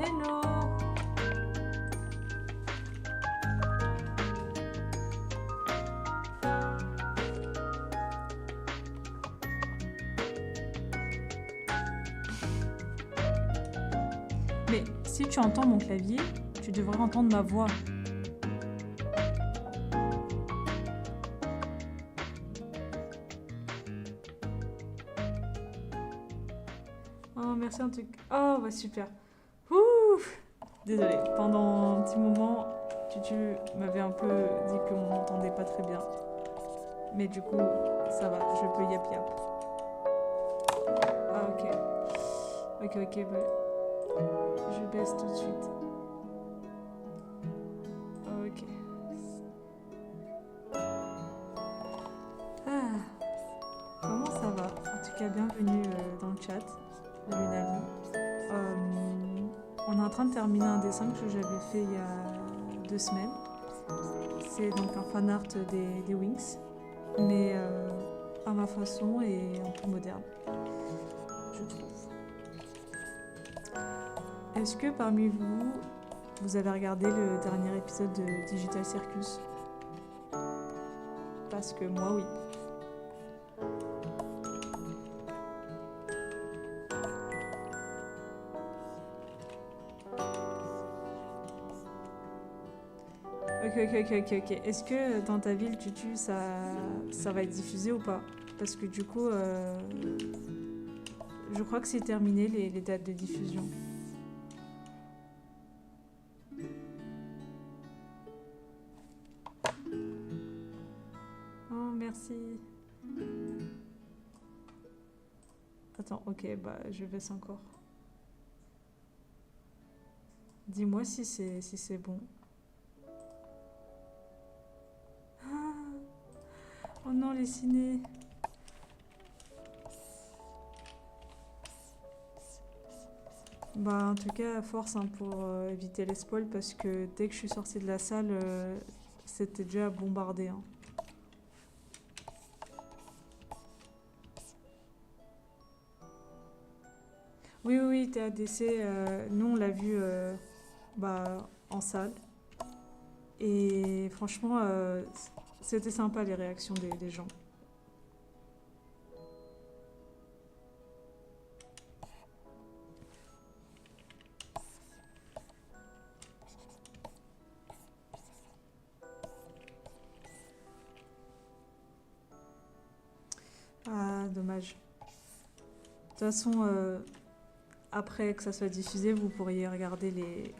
hello. Mais si tu entends mon clavier, tu devrais entendre ma voix. Oh, merci en tout cas. Oh, bah super. Ouh. Désolée, pendant un petit moment, Tutu m'avait un peu dit qu'on m'entendait pas très bien. Mais du coup, ça va, je peux yap yap. Ah, ok. Ok, bah, je baisse tout de suite. Ok. Ah, comment ça va? En tout cas, bienvenue dans le chat de Lunali. On est en train de terminer un dessin que j'avais fait il y a 2 semaines. C'est donc un fan art des Wings, mais à ma façon et un peu moderne, je trouve. Est-ce que parmi vous, vous avez regardé le dernier épisode de Digital Circus? Parce que moi, oui. Ok. Est-ce que dans ta ville, Tutu, ça va être diffusé ou pas? Parce que du coup, je crois que c'est terminé les dates de diffusion. Oh, merci. Attends, ok, bah je baisse encore. Dis-moi si c'est bon. Ah, oh non, les ciné. Bah en tout cas, force hein, pour éviter les spoils parce que dès que je suis sortie de la salle, c'était déjà bombardé. Hein. Oui, TADC, nous on l'a vu bah, en salle. Et franchement, c'était sympa les réactions des gens. Ah, dommage. De toute façon, après que ça soit diffusé, vous pourriez regarder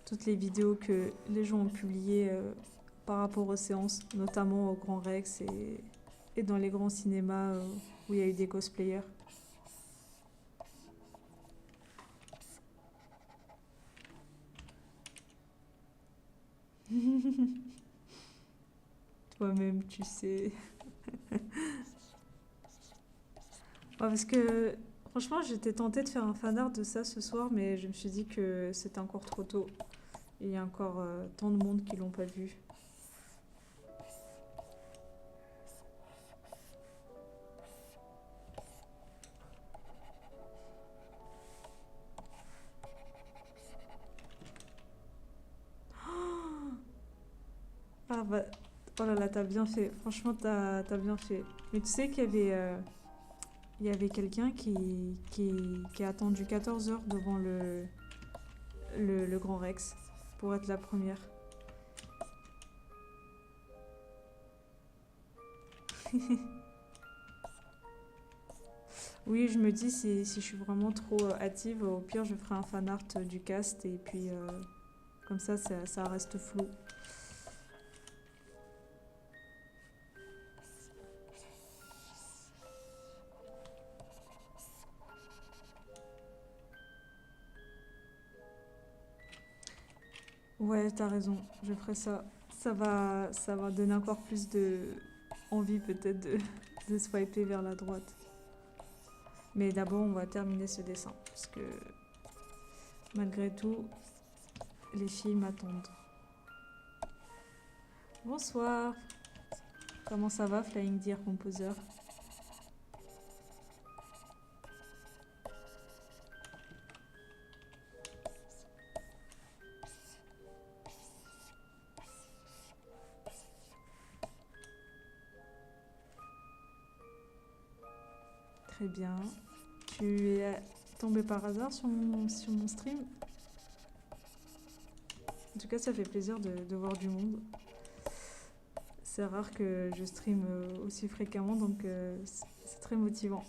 toutes les vidéos que les gens ont publiées par rapport aux séances, notamment au Grand Rex et dans les grands cinémas où il y a eu des cosplayers. Toi-même, tu sais. Ouais, parce que franchement, j'étais tentée de faire un fanart de ça ce soir, mais je me suis dit que c'était encore trop tôt. Il y a encore tant de monde qui l'ont pas vu. Ah bah, oh là là, t'as bien fait. Franchement, t'as bien fait. Mais tu sais qu'il y avait quelqu'un qui a attendu 14 heures devant le Grand Rex pour être la première. Oui, je me dis, si je suis vraiment trop hâtive, au pire, je ferai un fan art du cast et puis comme ça reste flou. Ouais, t'as raison, je ferai ça. Ça va donner encore plus de envie peut-être de swiper vers la droite. Mais d'abord, on va terminer ce dessin parce que malgré tout, les filles m'attendent. Bonsoir. Comment ça va, Flying Deer Composer? Très bien. Tu es tombé par hasard sur mon stream? En tout cas, ça fait plaisir de voir du monde. C'est rare que je stream aussi fréquemment, donc c'est très motivant.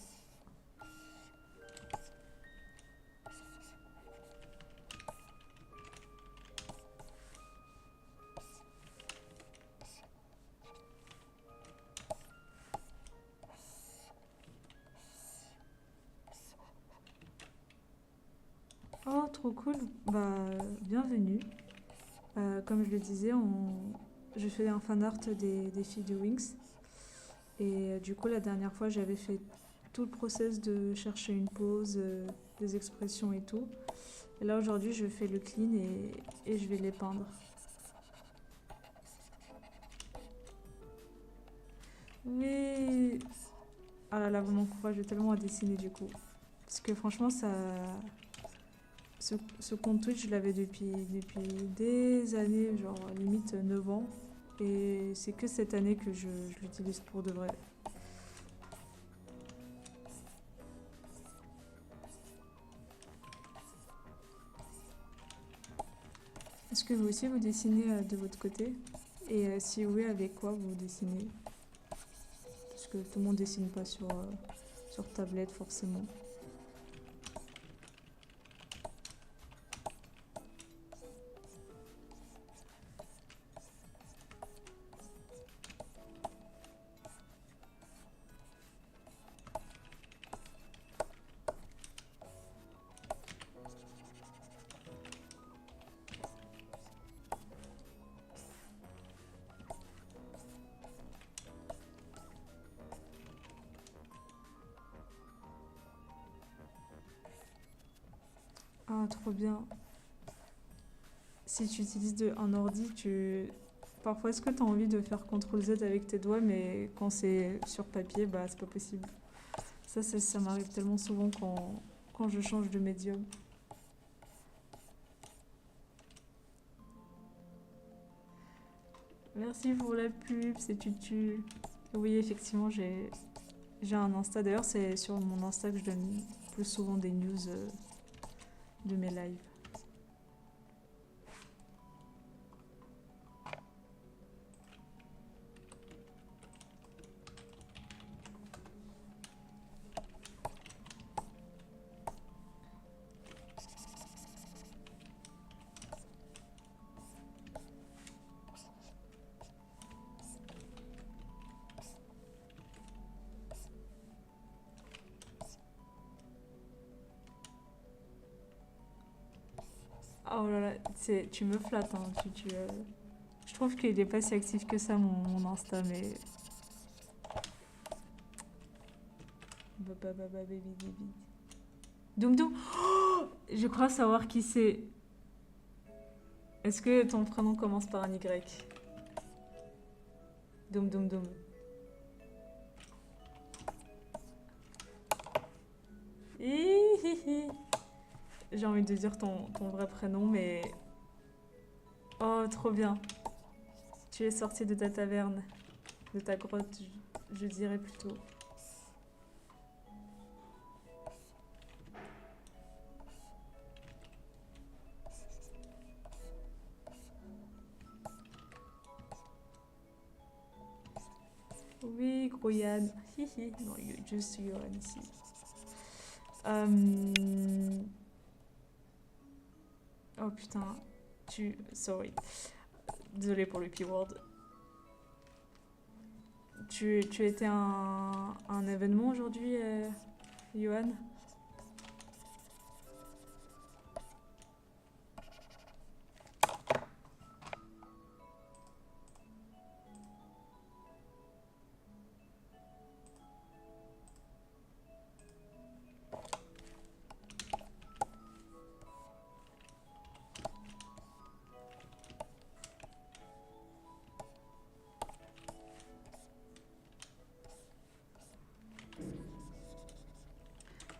Oh, trop cool. Bah, bienvenue. Comme je le disais, je fais un fan art des filles de Wings. Et du coup, la dernière fois, j'avais fait tout le process de chercher une pose, des expressions et tout. Et là, aujourd'hui, je fais le clean et je vais les peindre. Oui. Ah là là, vous m'encouragez tellement à dessiner du coup. Parce que franchement, ce compte Twitch, je l'avais depuis des années, genre limite 9 ans. Et c'est que cette année que je l'utilise pour de vrai. Est-ce que vous aussi vous dessinez de votre côté? Et si oui, avec quoi vous dessinez? Parce que tout le monde dessine pas sur tablette forcément. Ah, trop bien. Si tu utilises un ordi, parfois, est-ce que tu as envie de faire CTRL Z avec tes doigts, mais quand c'est sur papier, bah c'est pas possible. Ça m'arrive tellement souvent quand je change de médium. Merci pour la pub, c'est tutu. Oui, effectivement, j'ai un Insta. D'ailleurs, c'est sur mon Insta que je donne plus souvent des news de mes lives. Oh là là, tu me flattes, hein. Je trouve qu'il est pas si actif que ça, mon Insta, mais... Doum Doum. Oh, je crois savoir qui c'est. Est-ce que ton prénom commence par un Y? Doum Doum Doum. Hihihi. J'ai envie de dire ton vrai prénom, mais... Oh, trop bien. Tu es sorti de ta taverne, de ta grotte, je dirais plutôt. Oui, gros Yann. Hihi. Non, juste Johan ici. Oh putain. Sorry. Désolée pour le keyword. Tu étais à un événement aujourd'hui, Johan?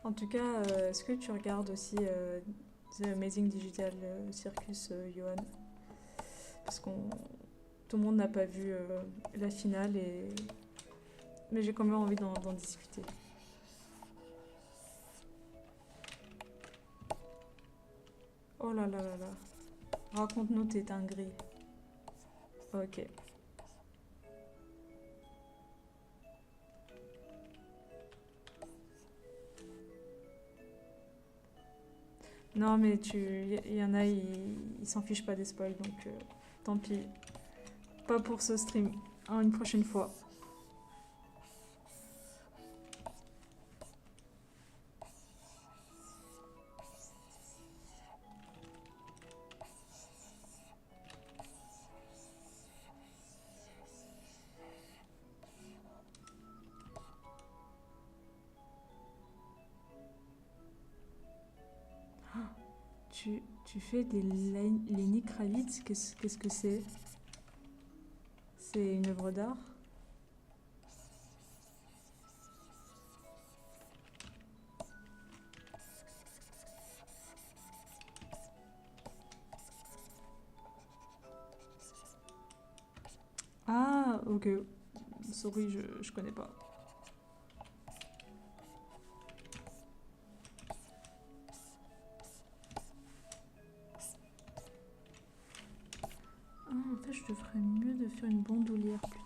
En tout cas, est-ce que tu regardes aussi The Amazing Digital Circus, Johan? Parce tout le monde n'a pas vu la finale, mais j'ai quand même envie d'en discuter. Oh là là là là. Raconte-nous tes dingueries. Ok. Non, mais il y en a, ils s'en fichent pas des spoils, donc tant pis. Pas pour ce stream. Une prochaine fois. Tu fais des Lenny Kravitz, qu'est-ce que c'est? C'est une œuvre d'art? Ah, ok. Sorry, je connais pas. Ah, en fait, je devrais mieux de faire une bandoulière plutôt.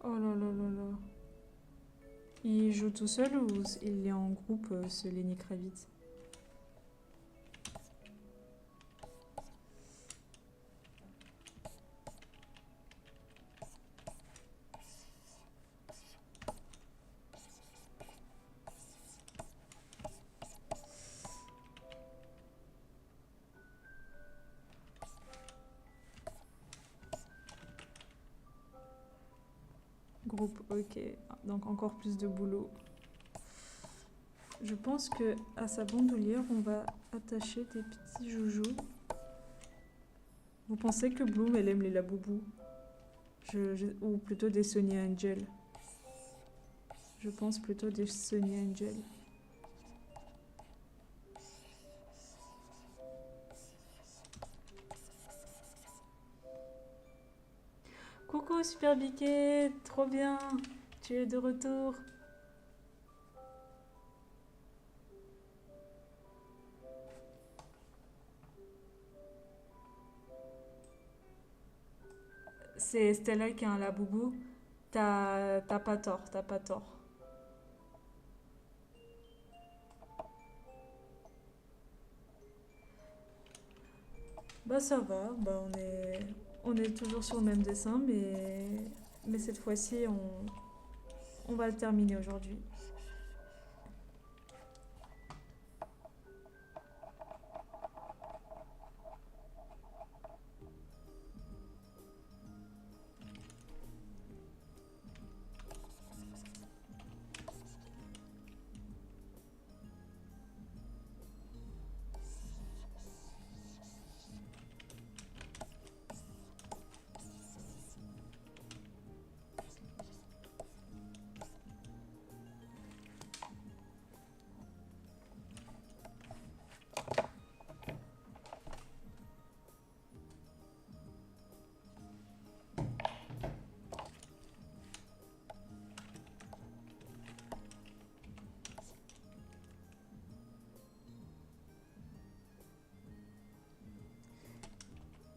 Oh là là là là. Il joue tout seul ou il est en groupe, ce Lenny Kravitz? Groupe, ok. Donc encore plus de boulot. Je pense que à sa bandoulière, on va attacher des petits joujoux. Vous pensez que Bloom, elle aime les laboubous? Ou plutôt des Sonny Angel? Je pense plutôt des Sonny Angel. Coucou Super Biquet, trop bien, tu es de retour. C'est Stella qui a un laboubou. T'as pas tort, t'as pas tort. Bah ça va, bah on est toujours sur le même dessin, mais cette fois-ci on va le terminer aujourd'hui.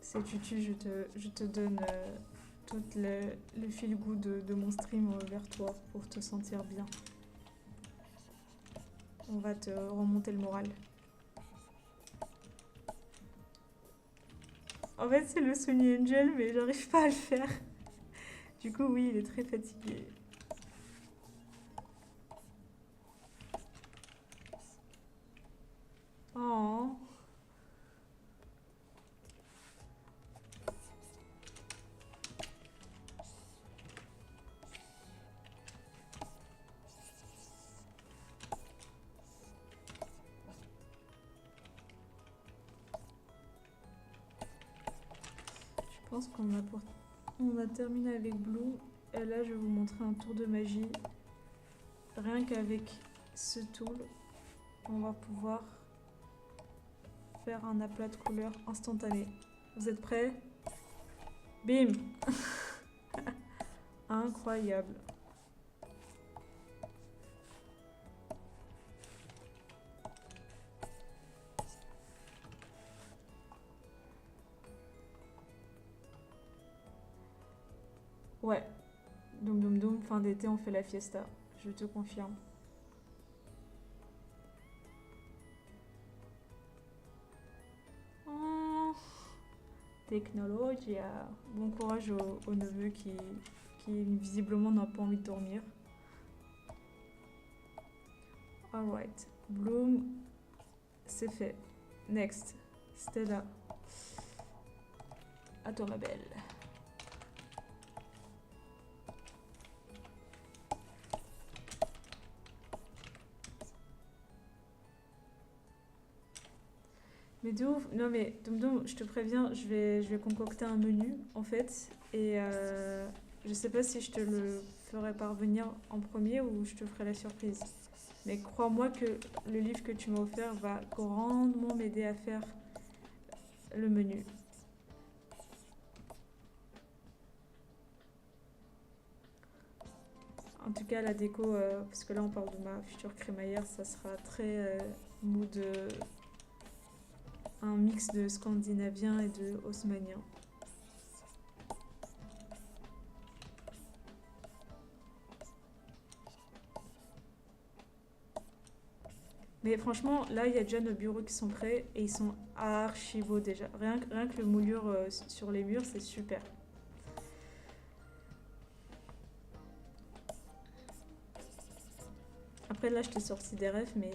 C'est Tutu, je te donne tout le fil goût de mon stream vers toi pour te sentir bien. On va te remonter le moral. En fait, c'est le Sony Angel, mais j'arrive pas à le faire. Du coup, oui, il est très fatigué. Oh. Je pense on a terminé avec Blue. Et là, je vais vous montrer un tour de magie. Rien qu'avec ce tool. on va pouvoir faire un aplat de couleurs instantané. Vous êtes prêts? Bim! Incroyable. Ouais. Doum doum doum, fin d'été, on fait la fiesta. Je te confirme. Oh, technologie. Bon courage au neveu qui visiblement n'a pas envie de dormir. Alright. Bloom, c'est fait. Next. Stella. À toi ma belle. Mais de ouf, non mais Doum Doum, je te préviens, je vais concocter un menu en fait. Et je sais pas si je te le ferai parvenir en premier ou je te ferai la surprise. Mais crois-moi que le livre que tu m'as offert va grandement m'aider à faire le menu. En tout cas, la déco, parce que là on parle de ma future crémaillère, ça sera très mood, un mix de scandinavien et de haussmannien. Mais franchement, là, il y a déjà nos bureaux qui sont prêts et ils sont archi beaux déjà. Rien que le moulure sur les murs, c'est super. Après, là, je t'ai sorti des refs, mais...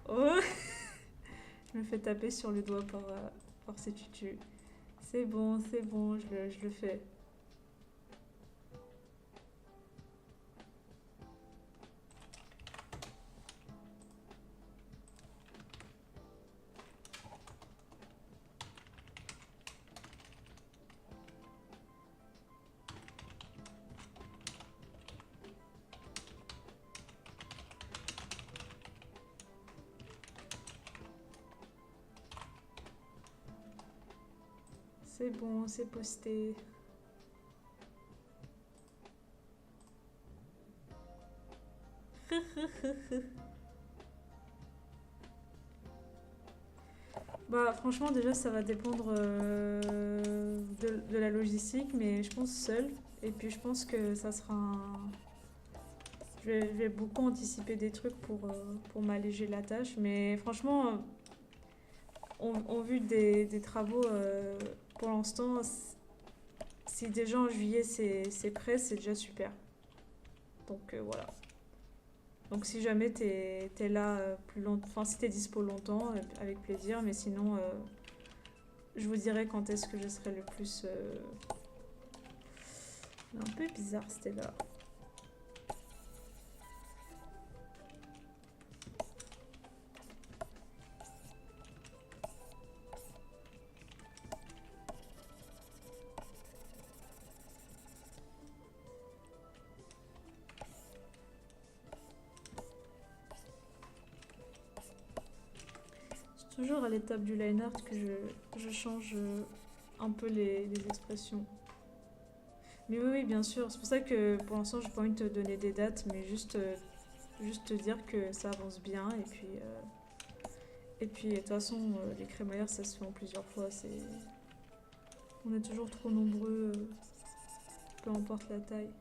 Oh! Je me fais taper sur le doigt par ces tutus. C'est bon, je le fais. C'est bon, c'est posté. Bah franchement déjà ça va dépendre de la logistique mais je pense seul et puis je pense que ça sera un... Je vais beaucoup anticiper des trucs pour m'alléger la tâche mais franchement en vue des travaux pour l'instant si déjà en juillet c'est prêt c'est déjà super donc voilà. Donc si jamais t'es là plus longtemps, enfin si t'es dispo longtemps, avec plaisir, mais sinon je vous dirai quand est-ce que je serai le plus... Un peu bizarre c'était là. C'est toujours à l'étape du line art que je change un peu les expressions. Mais oui, oui, bien sûr. C'est pour ça que pour l'instant, j'ai pas envie de te donner des dates, mais juste te dire que ça avance bien. Et puis de toute façon, les crémaillères, ça se fait en plusieurs fois. On est toujours trop nombreux, peu importe la taille.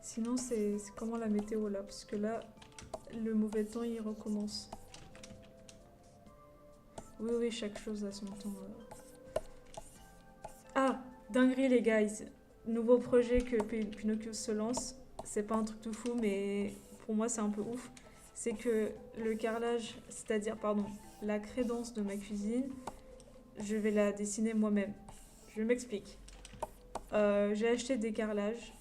Sinon, c'est comment la météo là? Parce que là, le mauvais temps, il recommence. Oui, oui, chaque chose a son temps. Ah, dinguerie les guys. Nouveau projet que Pinocchio se lance. C'est pas un truc tout fou, mais pour moi, c'est un peu ouf. C'est que le carrelage, c'est-à-dire, pardon, la crédence de ma cuisine, je vais la dessiner moi-même. Je m'explique. J'ai acheté des carrelages,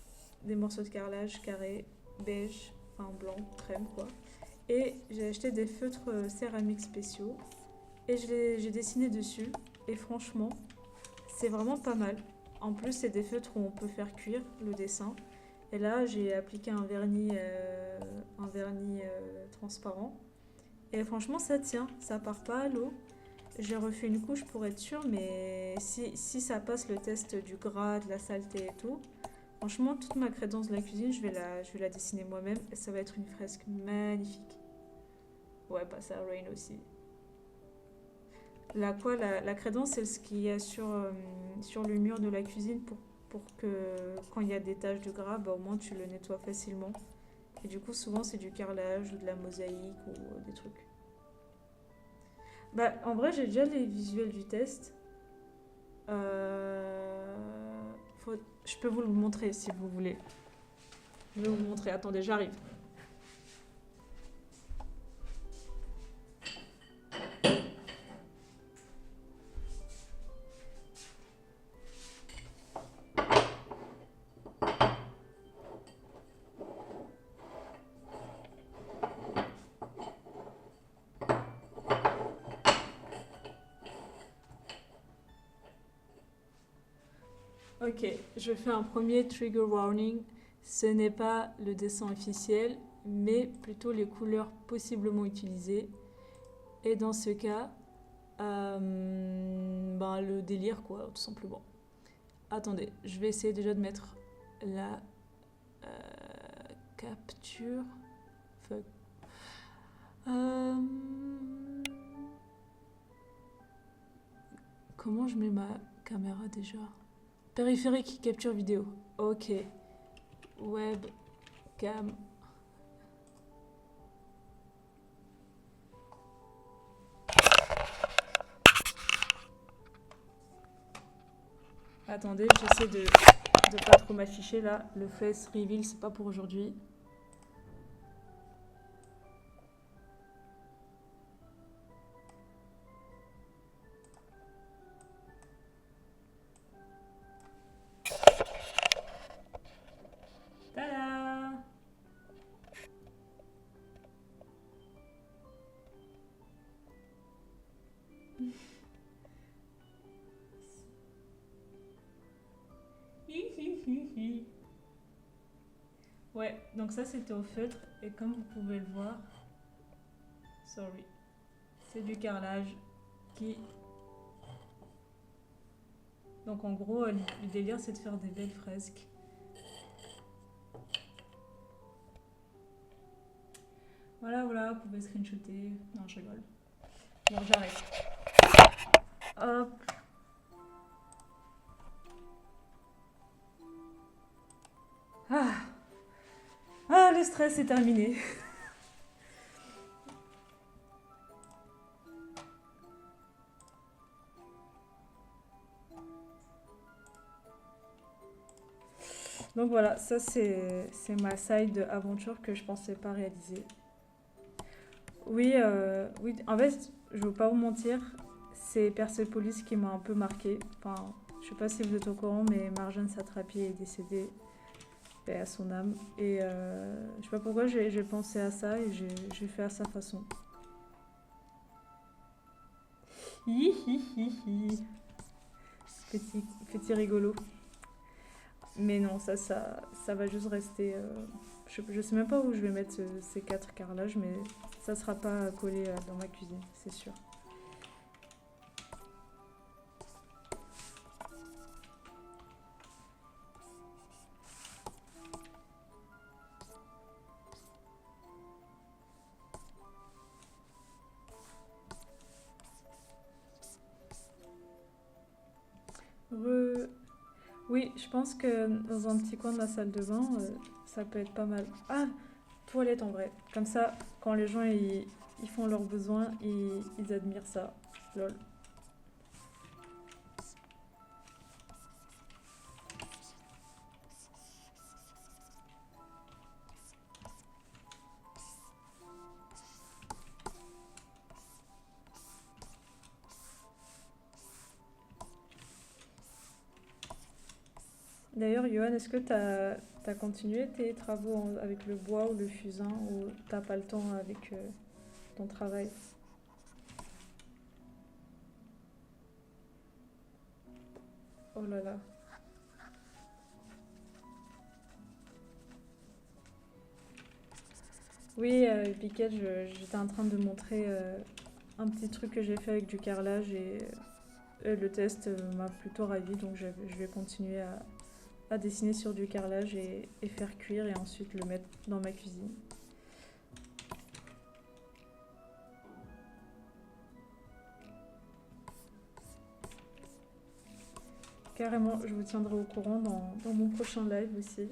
des morceaux de carrelage carrés, beige, enfin blanc, crème quoi. Et j'ai acheté des feutres céramiques spéciaux. Et j'ai dessiné dessus. Et franchement, c'est vraiment pas mal. En plus, c'est des feutres où on peut faire cuire le dessin. Et là, j'ai appliqué un vernis transparent. Et franchement, ça tient, ça part pas à l'eau. J'ai refait une couche pour être sûre, mais si ça passe le test du gras, de la saleté et tout, franchement, toute ma crédence de la cuisine, je vais la dessiner moi-même et ça va être une fresque magnifique. Ouais, pas ça, Rain aussi. La crédence, c'est ce qu'il y a sur le mur de la cuisine pour que quand il y a des taches de gras, bah, au moins tu le nettoies facilement. Et du coup, souvent, c'est du carrelage ou de la mosaïque ou des trucs. Bah, en vrai, j'ai déjà les visuels du test. Euh, je peux vous le montrer si vous voulez. Je vais vous montrer. Attendez, j'arrive. Ok, je fais un premier trigger warning. Ce n'est pas le dessin officiel, mais plutôt les couleurs possiblement utilisées. Et dans ce cas, ben, le délire, quoi, tout simplement. Attendez, je vais essayer déjà de mettre la capture. Fuck. Comment je mets ma caméra déjà? Périphérique, capture vidéo. Ok. Webcam. Attendez, j'essaie de pas trop m'afficher là. Le face reveal, c'est pas pour aujourd'hui. Tada! Ouais, donc ça c'était au feutre et comme vous pouvez le voir, sorry, c'est du carrelage qui... Donc en gros, le délire c'est de faire des belles fresques. Voilà, voilà, vous pouvez screenshotter. Non, je rigole. Bon, j'arrête. Hop. Ah, ah, le stress est terminé. Donc voilà, ça c'est ma side aventure que je pensais pas réaliser. Oui, oui, en fait, je veux pas vous mentir, c'est Persepolis qui m'a un peu marqué. Enfin, je sais pas si vous êtes au courant, mais Marjane Satrapi est décédée, paix à son âme. Et je sais pas pourquoi j'ai pensé à ça et j'ai fait à sa façon. Hihihihi. Petit rigolo. Mais non, ça va juste rester. Je sais même pas où je vais mettre ces 4 carrelages, mais ça sera pas collé dans ma cuisine, c'est sûr. Oui, je pense que dans un petit coin de la salle de bain, ça peut être pas mal. Ah, toilette en vrai. Comme ça, quand les gens ils font leurs besoins, ils admirent ça. Lol. D'ailleurs, Johan, est-ce que t'as continué tes travaux avec le bois ou le fusain ou t'as pas le temps avec ton travail? Oh là là. Oui, Piquette, j'étais en train de montrer un petit truc que j'ai fait avec du carrelage et le test m'a plutôt ravi, donc je vais continuer à dessiner sur du carrelage et faire cuire et ensuite le mettre dans ma cuisine. Carrément, je vous tiendrai au courant dans mon prochain live aussi.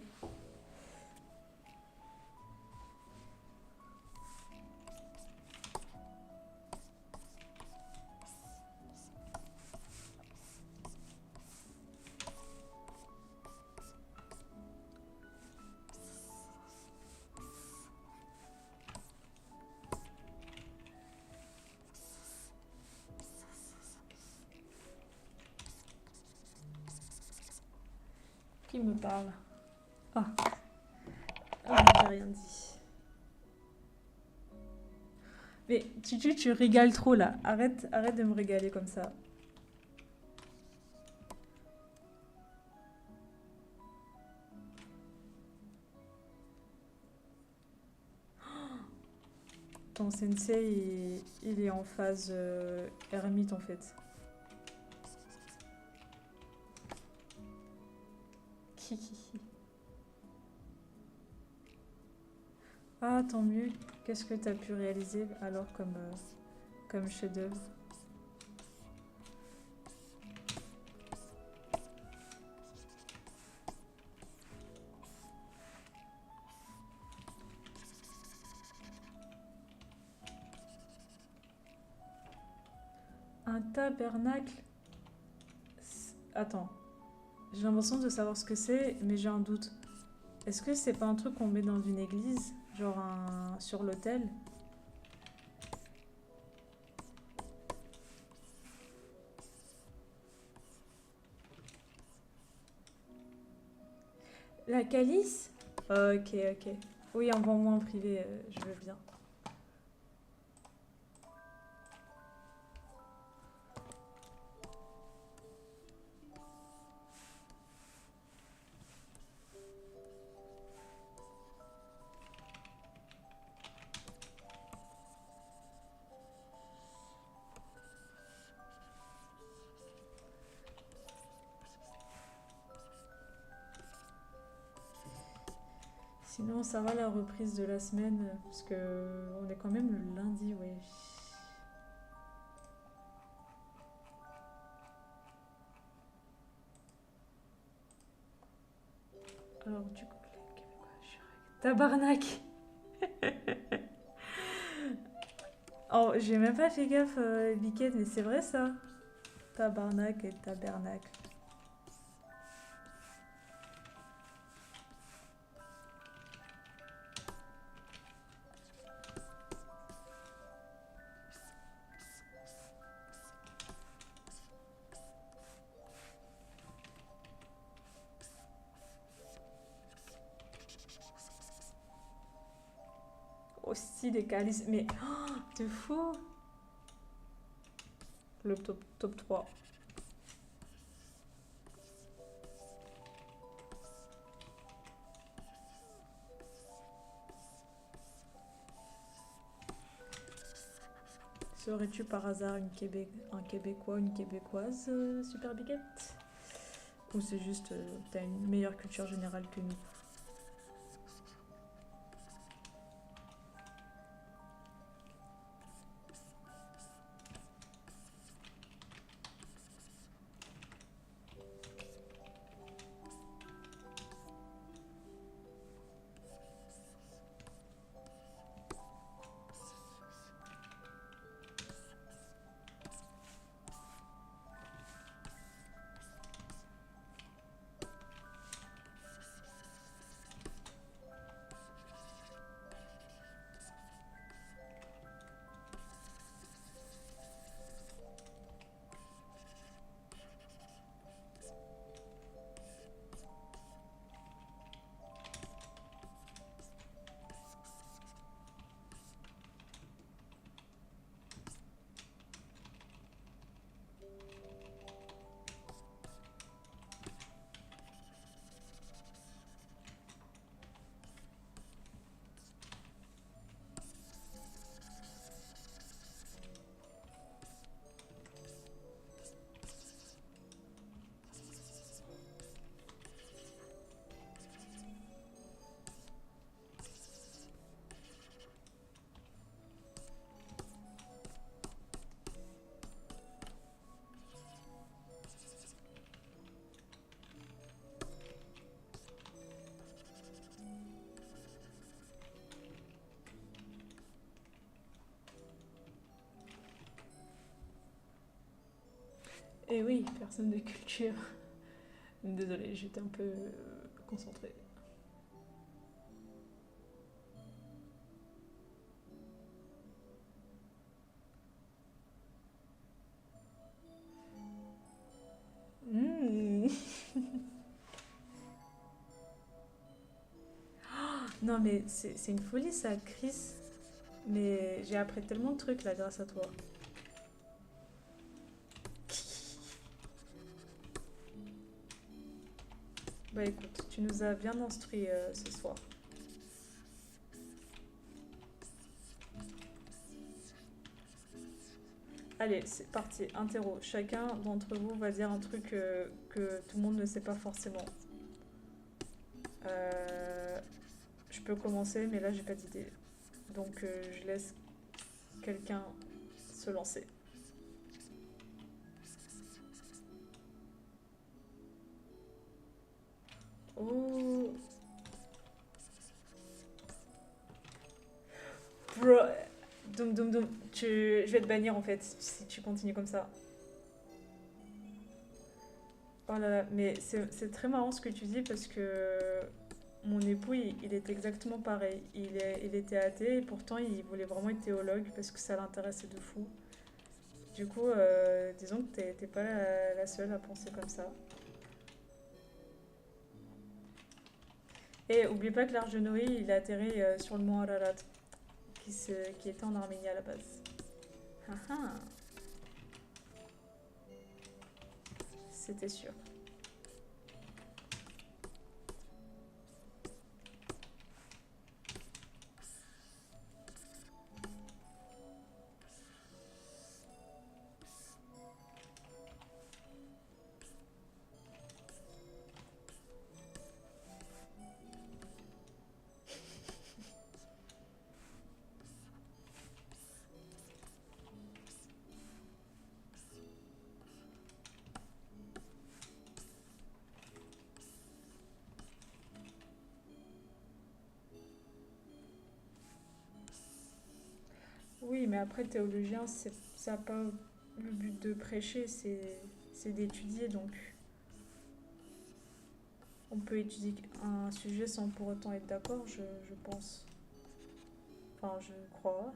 Qui me parle? Ah, ah j'ai rien dit. Mais tu régales trop là. Arrête de me régaler comme ça. Ton sensei, il est en phase ermite en fait. Ah, tant mieux. Qu'est-ce que tu as pu réaliser alors comme chef-d'œuvre? Un tabernacle? Attends, j'ai l'impression de savoir ce que c'est, mais j'ai un doute. Est-ce que c'est pas un truc qu'on met dans une église, genre sur l'autel? La calice? Ok, ok. Oui, envoie-moi en privé, je veux bien. Sinon, ça va la reprise de la semaine, parce que on est quand même le lundi, ouais. Alors, du coup, tabarnak! Oh, j'ai même pas fait gaffe, Biquette, mais c'est vrai ça? Tabarnak et tabernacle. Aussi des calices, mais oh, t'es fou! Le top 3. Serais-tu par hasard un Québécois, une Québécoise, Super Biquette? Ou c'est juste, t'as une meilleure culture générale que nous? Et oui, personne de culture. Désolée, j'étais un peu concentrée. Mmh. Non mais c'est une folie ça, Chris. Mais j'ai appris tellement de trucs là grâce à toi. Bah écoute, tu nous as bien instruit ce soir. Allez, c'est parti, interro. Chacun d'entre vous va dire un truc que tout le monde ne sait pas forcément. Euh, je peux commencer, mais là j'ai pas d'idée. Donc je laisse quelqu'un se lancer. Oh, bro. Doum doum doum. Je vais te bannir en fait si tu continues comme ça. Oh là là, mais c'est très marrant ce que tu dis parce que mon époux, il est exactement pareil. Il était athée et pourtant il voulait vraiment être théologue parce que ça l'intéressait de fou. Du coup, disons que t'es pas la seule à penser comme ça. Et oublie pas que l'arche de Noé, il a atterri sur le mont Ararat, qui était en Arménie à la base. Ah ah, c'était sûr. Oui, mais après, théologien, ça n'a pas le but de prêcher, c'est d'étudier. Donc, on peut étudier un sujet sans pour autant être d'accord, je pense. Enfin, je crois.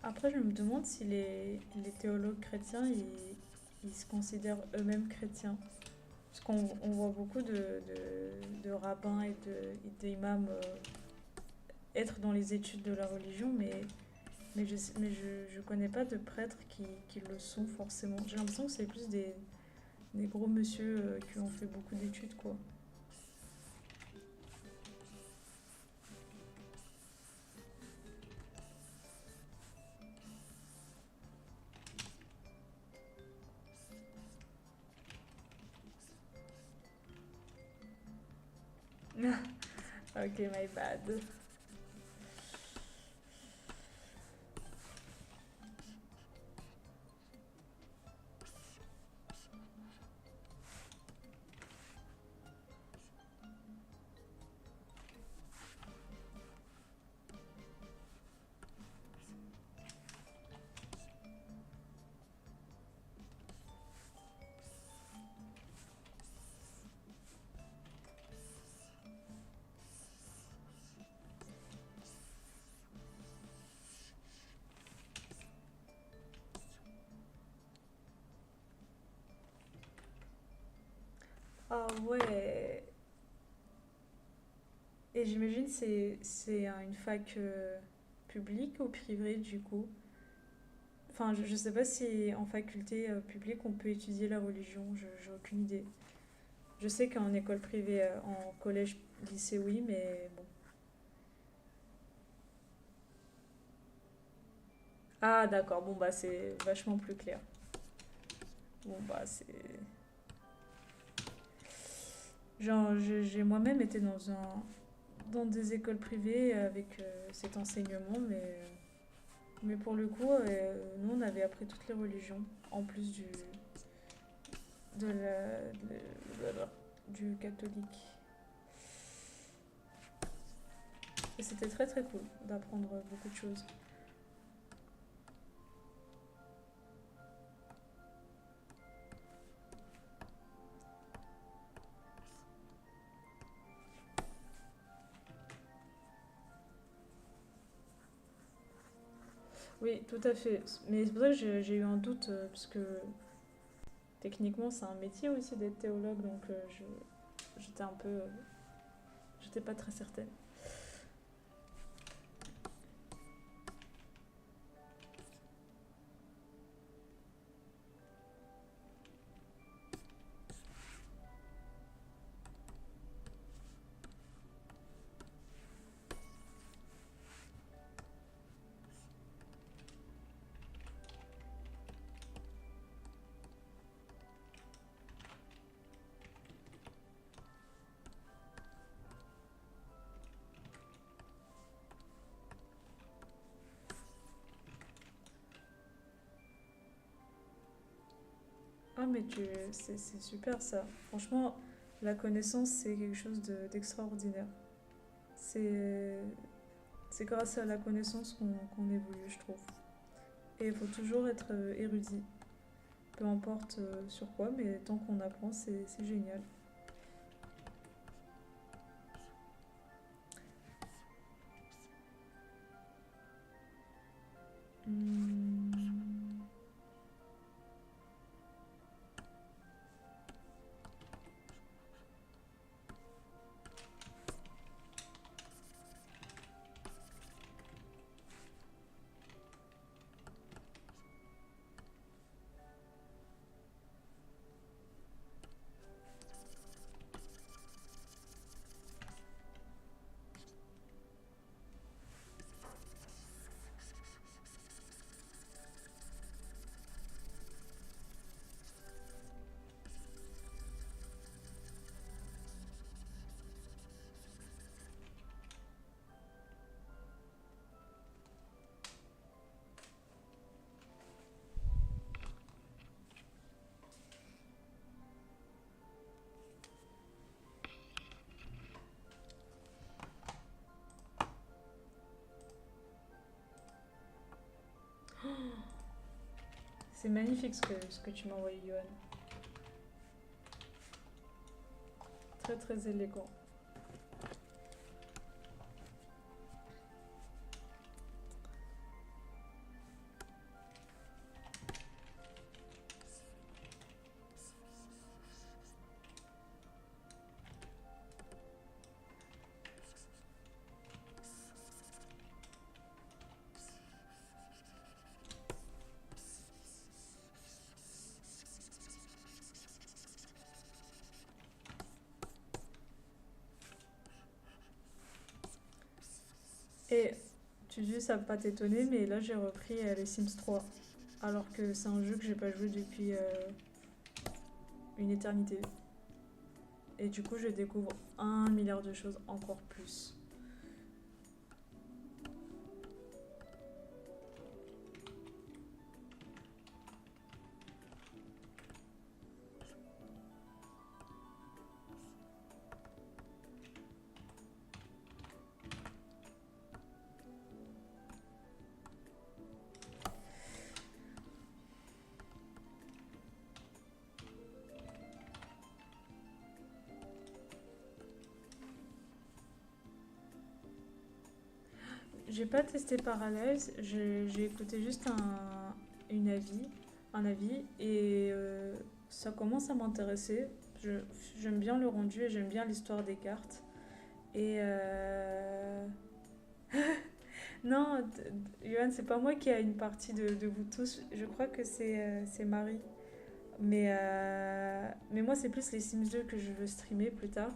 Après, je me demande si les théologues chrétiens, ils se considèrent eux-mêmes chrétiens. Parce qu'on on voit beaucoup de rabbins et d'imams être dans les études de la religion, mais je connais pas de prêtres qui le sont forcément. J'ai l'impression que c'est plus des gros monsieur qui ont fait beaucoup d'études, quoi. Ok, my bad. Ah ouais. Et j'imagine c'est une fac publique ou privée du coup. Enfin, je sais pas si en faculté publique on peut étudier la religion, j'ai aucune idée. Je sais qu'en école privée, en collège, lycée, oui, mais bon. Ah, d'accord, bon, bah, c'est vachement plus clair. Bon, bah, c'est. Genre, j'ai moi-même été dans des écoles privées avec cet enseignement, mais pour le coup, nous, on avait appris toutes les religions, en plus de du catholique. Et c'était très très cool d'apprendre beaucoup de choses. Oui, tout à fait. Mais c'est pour ça que j'ai eu un doute, parce que techniquement, c'est un métier aussi d'être théologue, donc j'étais un peu. J'étais pas très certaine. Ah, mais c'est super ça. Franchement, la connaissance, c'est quelque chose d'extraordinaire. C'est c'est grâce à la connaissance qu'on évolue, je trouve. Et il faut toujours être érudit, peu importe sur quoi, mais tant qu'on apprend, c'est génial. Hmm. C'est magnifique ce que tu m'as envoyé, Johan. Très très élégant. Et tu dis, ça va pas t'étonner, mais là j'ai repris les Sims 3. Alors que c'est un jeu que j'ai pas joué depuis une éternité. Et du coup, je découvre un milliard de choses encore plus. J'ai pas testé Parallels, j'ai écouté juste une avis, un avis et ça commence à m'intéresser. J'aime bien le rendu et j'aime bien l'histoire des cartes. Et non, Johan, c'est pas moi qui a une partie de vous tous. Je crois que c'est Marie. Mais moi, c'est plus les Sims 2 que je veux streamer plus tard.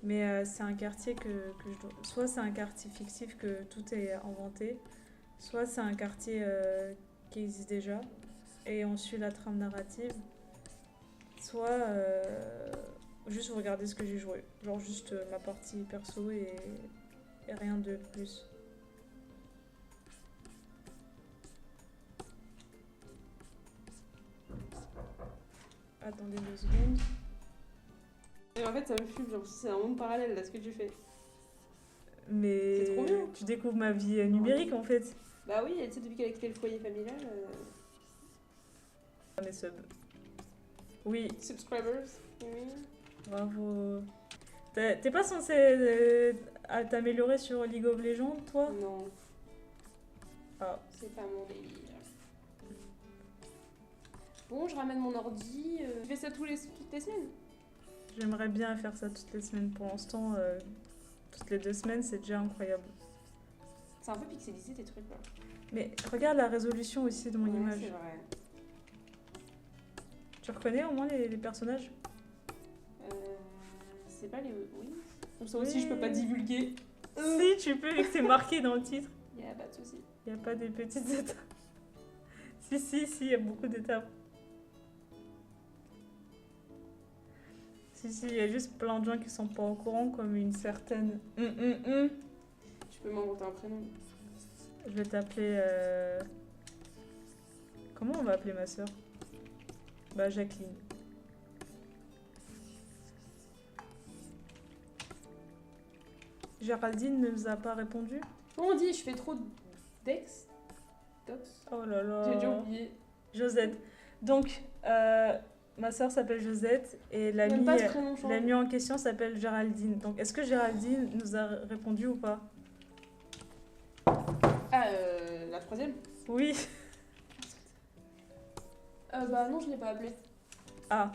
Mais c'est un quartier que je dois... Soit c'est un quartier fictif que tout est inventé, soit c'est un quartier qui existe déjà et on suit la trame narrative, soit juste regarder ce que j'ai joué. Genre juste ma partie perso et rien de plus. Attendez 2 secondes. Et en fait, ça me fume, genre, c'est un monde parallèle là ce que tu fais. Mais C'est trop bien. tu découvres ma vie numérique en fait. Bah oui, tu sais, depuis qu'elle a quitté le foyer familial. Mes subs. Oui, Subscribers. Oui. bravo. T'es pas censé t'améliorer sur League of Legends, toi? Non, Ah, c'est pas mon délire. Bon, je ramène mon ordi. Je fais ça toutes les semaines. j'aimerais bien faire ça toutes les semaines. Pour l'instant, toutes les 2 semaines, c'est déjà incroyable. C'est un peu pixelisé tes trucs là. Mais regarde la résolution aussi de mon Ouais, image. c'est vrai. Tu reconnais au moins les personnages? C'est pas les. Oui. Comme ça aussi, je peux pas divulguer. Si, tu peux, vu que c'est marqué dans le titre. Y a pas de soucis. Il n'y a pas des petites étapes. Si, il y a beaucoup d'étapes. Si, il y a juste plein de gens qui sont pas au courant, comme une certaine... Tu peux m'inventer un prénom. Je vais t'appeler... Comment on va appeler ma soeur? Bah, Jacqueline. Géraldine ne nous a pas répondu? Comment on dit? Je fais trop d'ex. Dox. Oh là là. J'ai déjà oublié. Josette. Donc, ma soeur s'appelle Josette et Même pas ce prénom change. l'amie en question s'appelle Géraldine. Donc, est-ce que Géraldine nous a répondu ou pas? Ah, la troisième? Oui. Bah non, je l'ai pas appelée. Ah.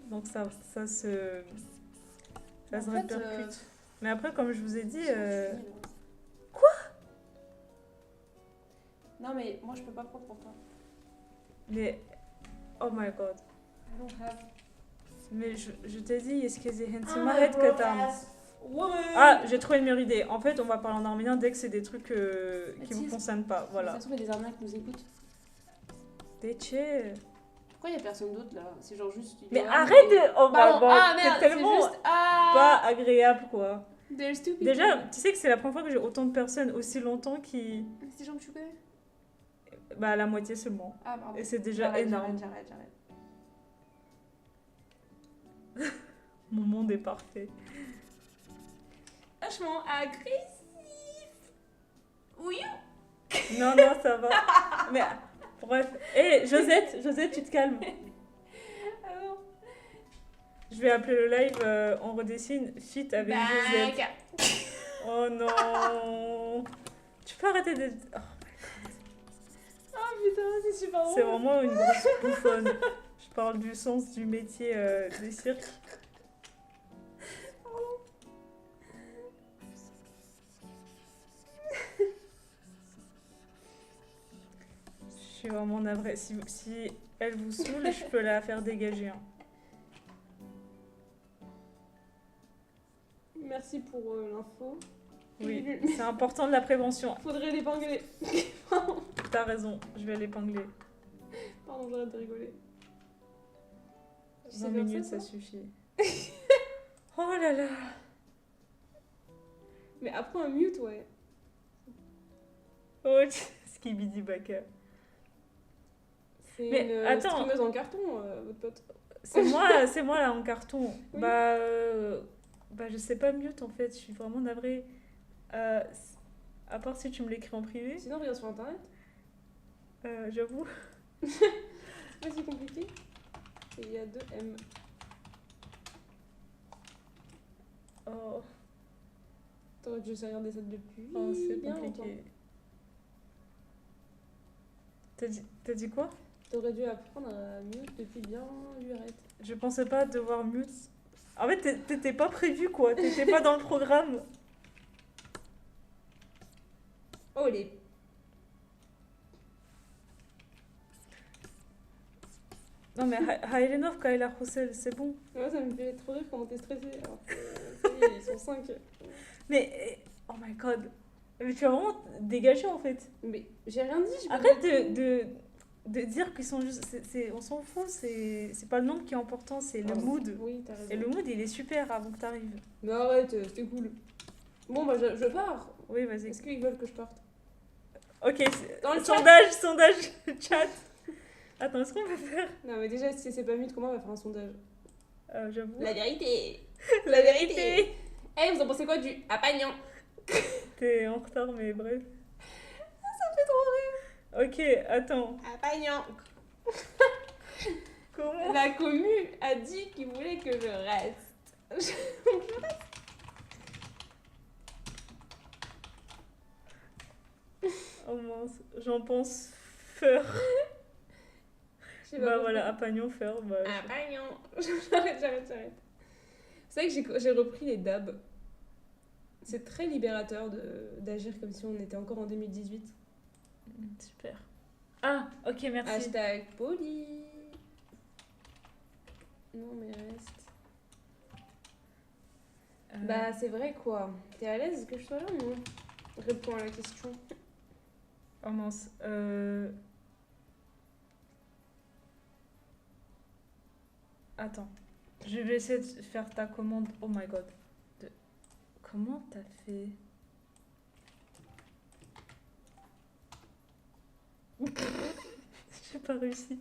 Donc, ça se En fait, répercute. Mais après, comme je vous ai dit... Quoi? Non mais moi je peux pas prendre pour toi. Mais... Oh my god. I don't have... Mais je t'ai dit, est-ce que c'est Hensi Mahet que t'as... Woman. Ah, j'ai trouvé une meilleure idée. En fait, on va parler en arménien dès que c'est des trucs qui vous concernent pas. Voilà. De toute façon, il y a des Arméniens qui nous écoutent. Déché. Pourquoi il y a personne d'autre là? C'est genre juste... Mais arrête de... Oh my Pardon. god. Ah C'est merde, c'est tellement juste... Ah pas agréable, quoi. There's two people. Déjà, tu sais que c'est la première fois que j'ai autant de personnes aussi longtemps qui... C'est des gens que tu connais? Bah, la moitié seulement. Ah pardon. Et c'est déjà énorme. J'arrête. Mon monde est parfait. Vachement agressif. Oui. Non, ça va. Mais, bref. Hé, Josette, tu te calmes. Alors. Je vais appeler le live On redessine fit avec Josette. Oh non. Tu peux arrêter de... Oh, Oh putain, c'est super drôle. c'est vraiment une grosse bouffonne. Je parle du sens du métier des cirques. Je suis vraiment navrée. Si elle vous saoule, je peux la faire dégager. Hein. Merci pour l'info. Oui, c'est important de la prévention. Faudrait l'épingler. T'as raison, je vais l'épingler. Pardon, j'arrête de rigoler. 20 minutes, ça suffit. Oh là là. Mais après un mute, ouais. Oh, Skibidi Baka. C'est Mais une attends. streameuse en carton, votre pote. C'est moi là en carton. Oui. Bah je sais pas mute en fait, je suis vraiment navrée. À part si tu me l'écris en privé. Sinon, regarde sur internet. J'avoue. C'est pas si compliqué. Et il y a 2 M. Oh, T'aurais dû regarder ça depuis c'est bien longtemps. compliqué. T'as dit quoi? T'aurais dû apprendre à mute depuis bien lurette. Je pensais pas devoir mute En fait, t'étais pas prévu, quoi. T'étais pas dans le programme. Oh, les... Non, mais Haylenov, Kayla Roussel, c'est bon. Moi, ça me fait trop rire comment t'es stressée. Alors que, ça y est, ils sont 5. Mais, oh my god. Mais tu vas vraiment dégager, en fait. Mais j'ai rien dit. Arrête de dire qu'ils sont juste... on s'en fout, c'est pas le nombre qui est important, c'est le mood. Oui, t'as raison. Et le mood, il est super avant que t'arrives. Mais arrête, c'était cool. Bon, bah, je pars. Oui, vas-y. Est-ce qu'ils veulent que je parte? Ok, Dans le sondage, chat. Attends, est-ce qu'on va faire... Non, mais déjà, si c'est pas mute, comment on va faire un sondage? J'avoue. La vérité. La vérité. Eh, vous en pensez quoi du Apagnan? T'es en retard, mais bref. Ça fait trop rire. Ok, attends. Apagnan. Comment? La commu a dit qu'il voulait que je reste. Oh mince, j'en pense faire. Je sais pas Bah pourquoi. voilà, Apagnon, faire. Bah, Apagnan. J'arrête. C'est vrai que j'ai repris les dabs. C'est très libérateur d'agir comme si on était encore en 2018. Super. Ah, ok, merci. Hashtag poli. Non, mais reste. Bah, c'est vrai quoi. T'es à l'aise que je sois là ou non? Réponds à la question. Oh mince. Attends. Je vais essayer de faire ta commande. Oh my god. Comment t'as fait? J'ai pas réussi.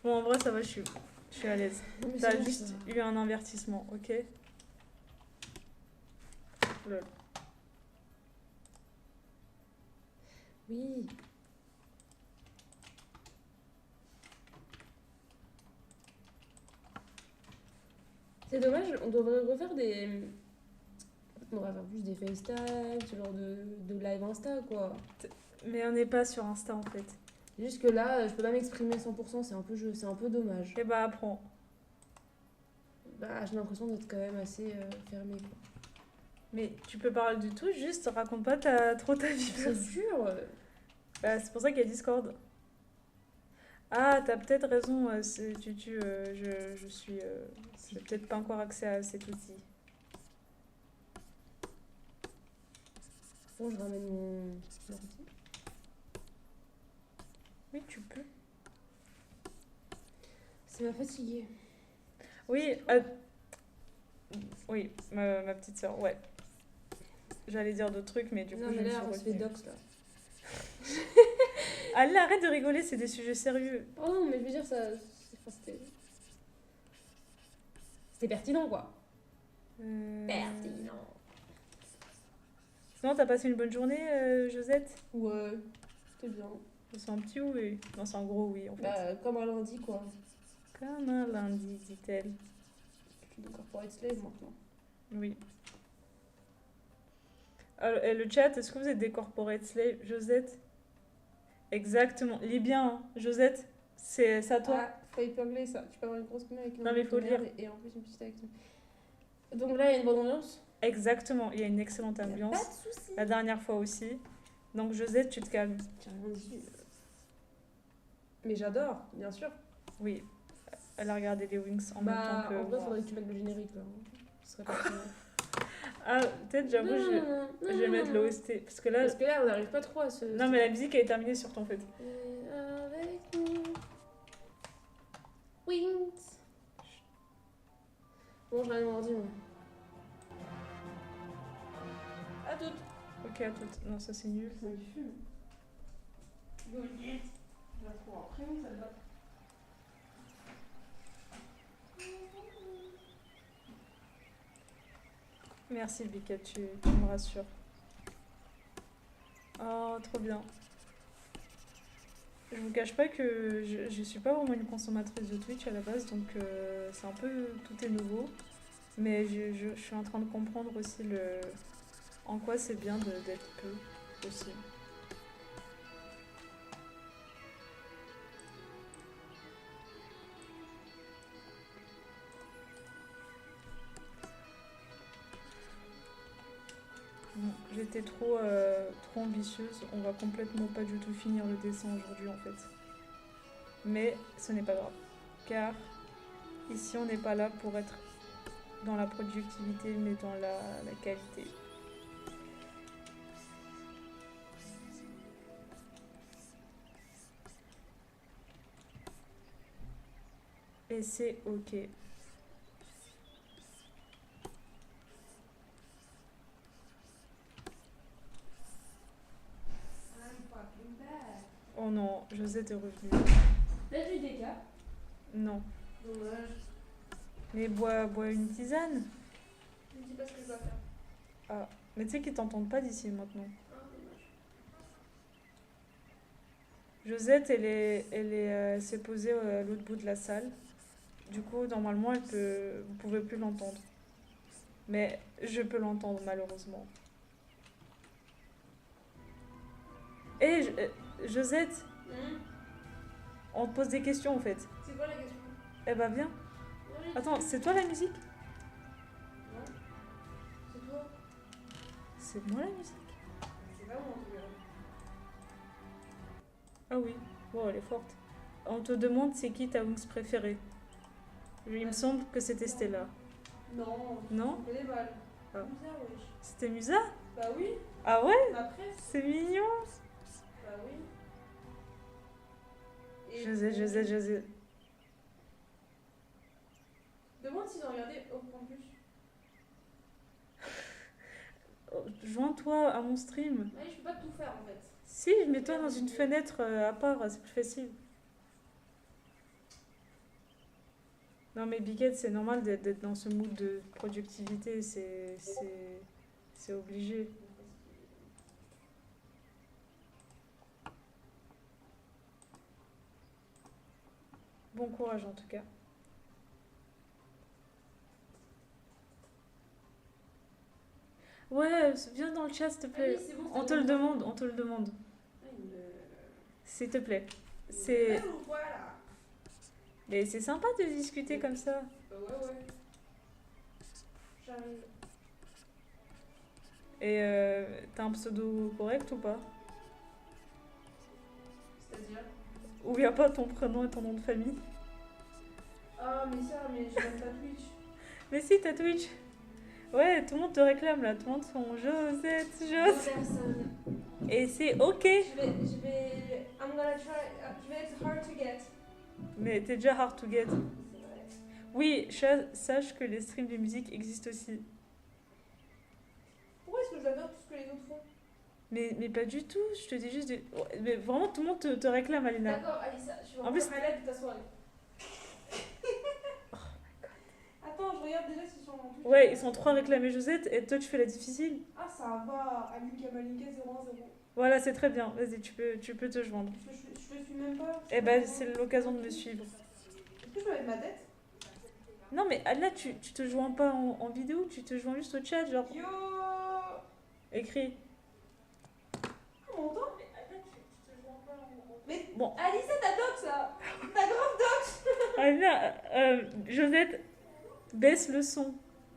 Bon, en vrai, ça va, je suis à l'aise. Non, mais T'as c'est bon, juste ça. eu un avertissement, ok? Lol. Oui. C'est dommage, on devrait refaire des... On va faire plus des FaceTime, ce genre de live Insta, quoi. Mais on n'est pas sur Insta en fait. Juste que là, je peux pas m'exprimer 100%, c'est un peu dommage. Eh bah, apprends. Bah, j'ai l'impression d'être quand même assez fermée, quoi. Mais tu peux parler du tout, juste raconte pas trop ta vie C'est perso. dur. Bah, c'est pour ça qu'il y a Discord. Ah, t'as peut-être raison, je suis. J'ai peut-être pas encore accès à cet outil. Bon, je ramène mon ordi. Oui, tu peux. Ça m'a fatiguée. Oui, oui, ma petite soeur, ouais. J'allais dire d'autres trucs, mais du coup, Non, je mais me là, suis on se fait retenue. dox, là. Allez, arrête de rigoler, c'est des sujets sérieux. Oh non, mais je veux dire, c'était pertinent, quoi. Pertinent. Sinon, t'as passé une bonne journée, Josette? Ouais, c'était bien. C'est un petit oui. Non, c'est un gros oui, en fait. Bah, comme un lundi, quoi. Comme un lundi, dit-elle. Je suis de corporate slave maintenant. Oui. Alors, et le chat, est-ce que vous êtes des corporate slaves, Josette? Exactement. Lis bien, hein. Josette, c'est à toi. Ah, faut épingler ça. Tu peux avoir une grosse commu avec une Non, mais enveloppe faut de merde lire. et en plus une petite avec. Donc là, il y a une bonne ambiance. Exactement. Il y a une excellente Y a ambiance. pas de soucis. La dernière fois aussi. Donc, Josette, tu te calmes. J'ai rien dit. Mais j'adore, bien sûr. Oui. Elle a regardé les Wings en même Bah, temps que en vrai, moi. faudrait que tu mettes le générique là. Ce serait pertinent. Ah, peut-être, j'avoue, je vais mettre l'OST. Parce que là. Parce que là, on n'arrive pas trop à se. Non, mais la musique, elle est terminée sur ton fait. Avec nous. Wings. Bon, je ramène mon ordi, moi. À toutes. Ok, à toutes. Non, ça c'est nul. Ça me fume. Je la trouve en prénom, celle-là. Merci, Bika, tu me rassures. Oh, trop bien. Je vous cache pas que je suis pas vraiment une consommatrice de Twitch à la base, donc c'est un peu tout est nouveau. Mais je suis en train de comprendre aussi en quoi c'est bien d'être peu aussi. j'étais trop ambitieuse. On va complètement pas du tout finir le dessin aujourd'hui en fait. Mais ce n'est pas grave. Car ici on n'est pas là pour être dans la productivité mais dans la qualité. Et c'est ok. Oh non, Josette est revenue. Là, du déca. Non. Dommage. Mais bois une tisane. Je ne dis pas ce que je dois faire. Ah, mais tu sais qu'ils t'entendent pas d'ici maintenant. Ah, dommage. Josette, elle s'est posée à l'autre bout de la salle. Du coup, normalement, vous pouvez plus l'entendre. Mais je peux l'entendre, malheureusement. Hé, Josette, on te pose des questions, en fait. C'est quoi la question? Eh bah, viens. Oui. Attends, c'est toi la musique? Non. C'est toi. C'est moi la musique? C'est pas moi, en tout cas. Ah oui. Bon, elle est forte. On te demande c'est qui ta Wings préférée. Il me semble que c'était Stella. Non. Non? On connaît mal. Ah. Musa, wesh. C'était Musa? Bah oui. Ah ouais? Ma préf. C'est mignon. Bah oui. Et Josette. demande s'ils ont regardé au campus. Oh, joins-toi à mon stream. Ouais, je peux pas tout faire en fait. Si, mets-toi dans une fenêtre à part, c'est plus facile. Non mais Biquette, c'est normal d'être dans ce mood de productivité, c'est obligé. Bon courage en tout cas. Ouais, viens dans le chat s'il te plaît. Ah oui, c'est bon, On te le demande, on te le demande. S'il te plaît. C'est... Voilà. Mais c'est sympa de discuter comme ça. Bah ouais. J'arrive. Et t'as un pseudo correct ou pas? C'est-à-dire? Ou y a pas ton prénom et ton nom de famille? Ah, mais je n'aime pas Twitch. Mais si, t'as Twitch. Ouais, tout le monde te réclame là, tout le monde sont Josette. Personne. Et c'est ok. Je vais. I'm gonna try. Je vais être hard to get. Mais t'es déjà hard to get. C'est vrai. Oui, sache que les streams de musique existent aussi. Pourquoi est-ce que je dois faire tout ce que les autres font? Mais pas du tout, je te dis juste... Ouais, mais vraiment, tout le monde te réclame, Alina. D'accord, Alissa, je suis En en plus- plus highlight de ta soirée. Attends, je regarde déjà s'ils sont en Twitch. Ouais, ils sont trois à réclamer Josette et toi tu fais la difficile. Ah, ça va. Alika Malika 010. Voilà, c'est très bien. Vas-y, tu peux te joindre. Je le suis même pas. Eh ben, c'est l'occasion de me suivre. Est-ce que je peux mettre ma tête? Non, mais là, tu te joins pas en vidéo, tu te joins juste au chat, genre Yo! écrit. Ah, on m'entend? Mais Bon, Alissa, t'as doc ça! T'as grave doc! Alina, Josette, baisse le son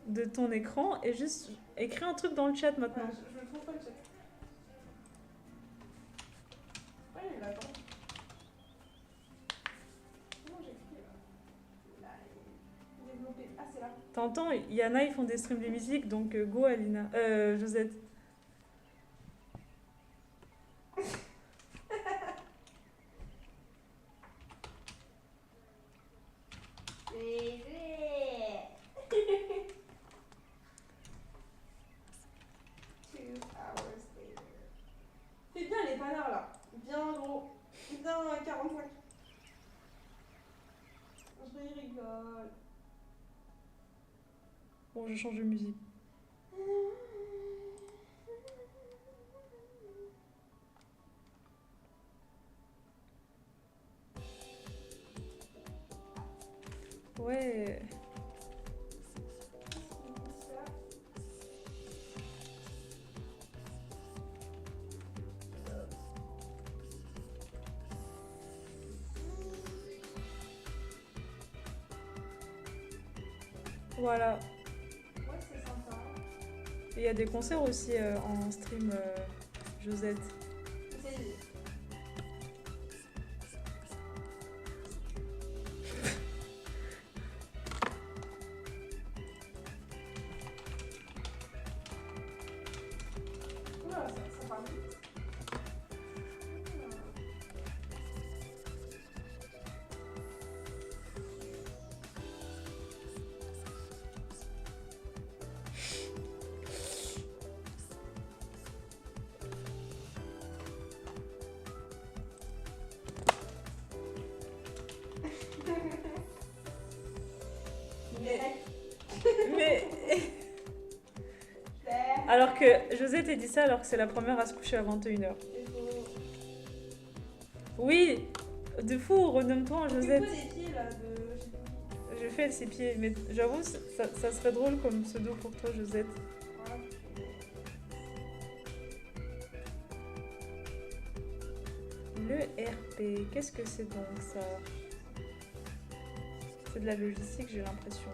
de ton écran et juste écris un truc dans le chat maintenant. Je le trouve pas le chat. Ouais, il l'attend. Comment j'écris là? Développer. Ah, c'est là. T'entends, Yana, ils font des streams de musique, donc go Alina. Josette. Fais bien les panards là. Bien gros. Bien 45. Je rigole. Bon, je change de musique. Ouais. Voilà. Ouais, c'est sympa. Et il y a des concerts aussi en stream, Josette. Oula, ça parle vite. Mais... Alors que Josette a dit ça alors que c'est la première à se coucher à 21h. Oui, de fou, renomme-toi en Josette. Je fais ses pieds, mais j'avoue, ça serait drôle comme pseudo pour toi, Josette. Le RP, qu'est-ce que c'est donc ça? C'est de la logistique, j'ai l'impression.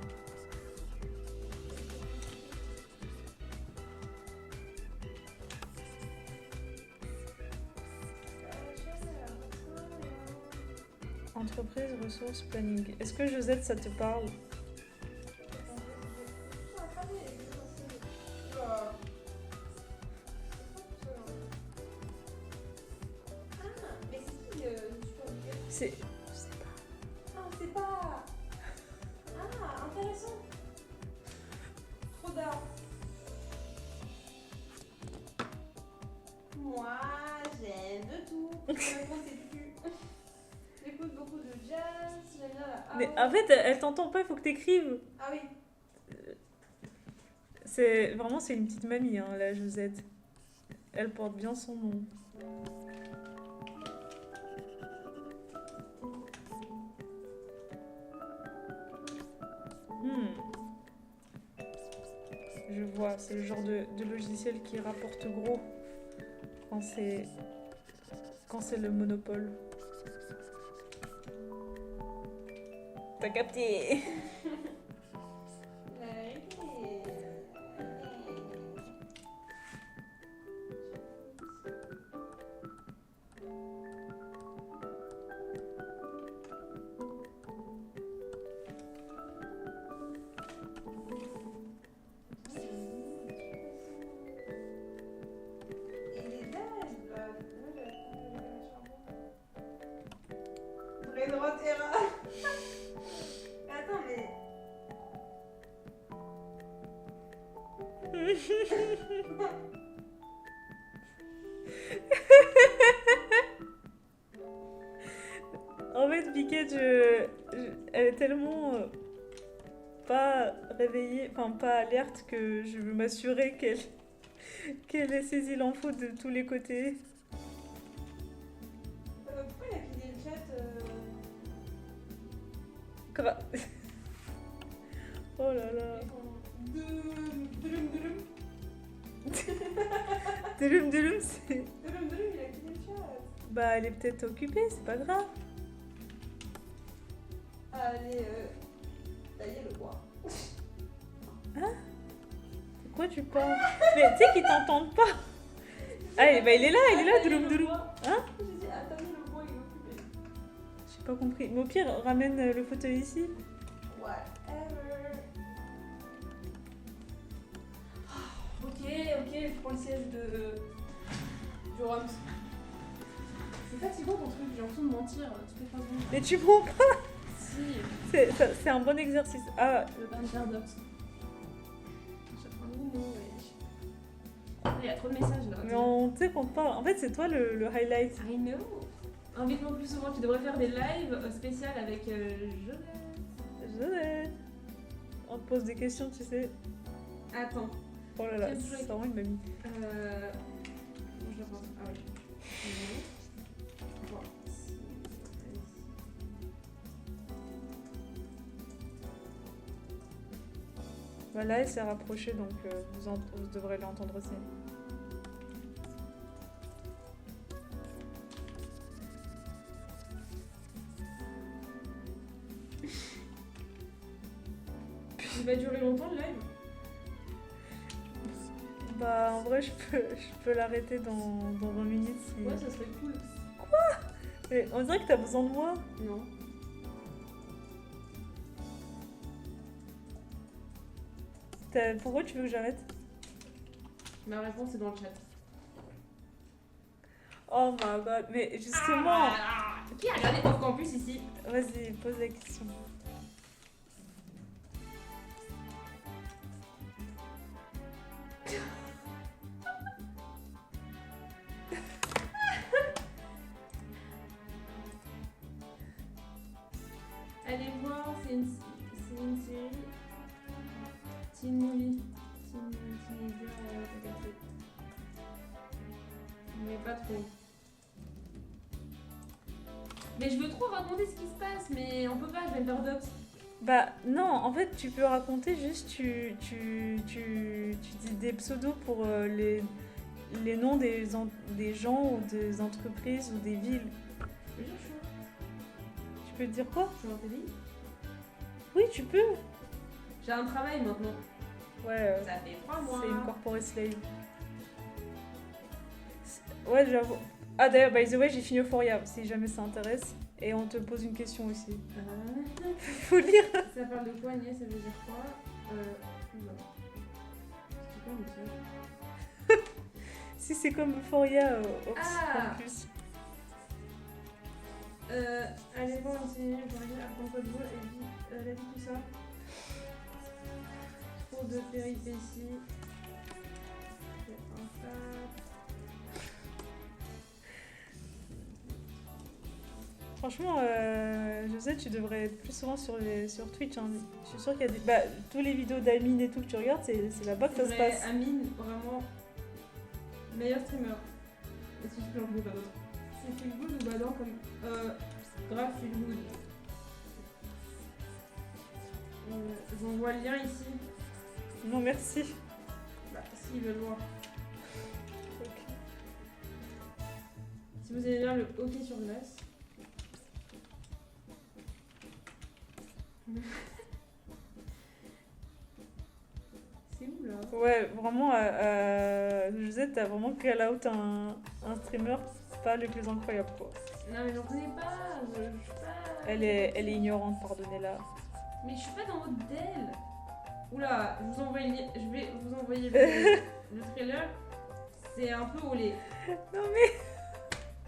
Entreprise, ressources, planning. Est-ce que Josette, ça te parle? C'est... Je sais pas. Ah, on sait pas. Ah, intéressant. Trop d'art. Moi, j'aime de tout. Je ne sais plus. J'écoute beaucoup de jazz. J'aime bien la house. Mais en fait, elle t'entend pas, il faut que t'écrives. Ah oui. C'est vraiment, c'est une petite mamie, hein, la Josette. Elle porte bien son nom. Je vois, c'est le genre de logiciel qui rapporte gros quand c'est le monopole. T'as capté? Attends, mais. En fait, Piquette, elle est tellement pas réveillée, enfin pas alerte que je veux m'assurer qu'elle ait saisi l'info de tous les côtés. Pourquoi il a quitté le chat Oh là là. Delum, c'est... il a quitté le chat. Bah, elle est peut-être occupée, c'est pas grave. Allez, tailler le bois. De quoi tu parles? Mais tu sais qu'ils t'entendent pas. Ah, bah il est là, Delum. Hein? J'ai dit, tailler le bois, il est occupé. J'ai pas compris. Mais au pire, ramène le fauteuil ici. Whatever. Ok, je prends le siège du Rams. C'est fatigant ton truc, j'ai l'impression de mentir toutes les 3 secondes. Mais tu mens pas. Si, C'est un bon exercice. Ah, le Vanderbilt. Je prends le mot, il y a trop de messages là. mais on tu sais qu'on te parle. En fait, c'est toi le highlight. I know. Invite-moi plus souvent, tu devrais faire des lives spéciales avec Josette. On te pose des questions, tu sais. Attends. Oh là là, Quel c'est truc vraiment une mamie. Je le pense. Ah oui. Bon. Voilà, elle s'est rapprochée, donc vous devrez l'entendre aussi. Il va durer longtemps le live? Bah, en vrai, je peux l'arrêter dans 20 minutes si... Ouais, ça serait cool. Mais on dirait que t'as besoin de moi. Non. Pourquoi tu veux que j'arrête? Ma réponse est dans le chat. Oh my god, mais justement... Qui a regardé Off Campus ici? Vas-y, pose la question. Allez voir, c'est une série. Teen Movie. Teenager, t'as capté. Mais pas trop. Mais je veux trop raconter ce qui se passe, mais on peut pas, je vais me faire dox. Bah non, en fait tu peux raconter juste, tu dis des pseudos pour les noms des gens ou des entreprises ou des villes. Je veux dire, je Tu peux dire quoi? suis en TDI. Oui, tu peux. J'ai un travail maintenant. Ouais, Ça fait 3 mois. c'est une corporate slave. Ouais, j'avoue. Ah d'ailleurs, by the way, j'ai fini Euphoria, si jamais ça intéresse. Et on te pose une question aussi. Faut lire. Ça parle de quoi, Agnès? Ça veut dire quoi? Oula. C'est quoi le message? Si c'est comme Euphoria, Ops, Ah. Campus. Allez voir un cinéma, je regarde, apprendre quoi de beau, et la vie, tout ça. Trop de péripéties. C'est un tas. Franchement, je sais, tu devrais être plus souvent sur Twitch. Hein. Je suis sûre qu'il y a des... Bah, tous les vidéos d'Amine et tout que tu regardes, c'est là-bas que ça se vrai, passe. Amine, vraiment, meilleur streamer. Est-ce que je peux en trouver pas d'autre? C'est feel good ou badant comme. Grave feel good. J'envoie le lien ici. Non, merci. Bah, s'ils veulent voir. Ok. Si vous aimez bien le hockey sur glace. C'est où là? Ouais, vraiment, je sais, t'as vraiment call out un streamer pas le plus incroyable, quoi. Non mais j'en connais pas, je suis pas... Elle est ignorante, pardonnez-la. Mais je suis pas dans votre DEL. Oula, je vais vous envoyer le trailer. C'est un peu olé. Non mais,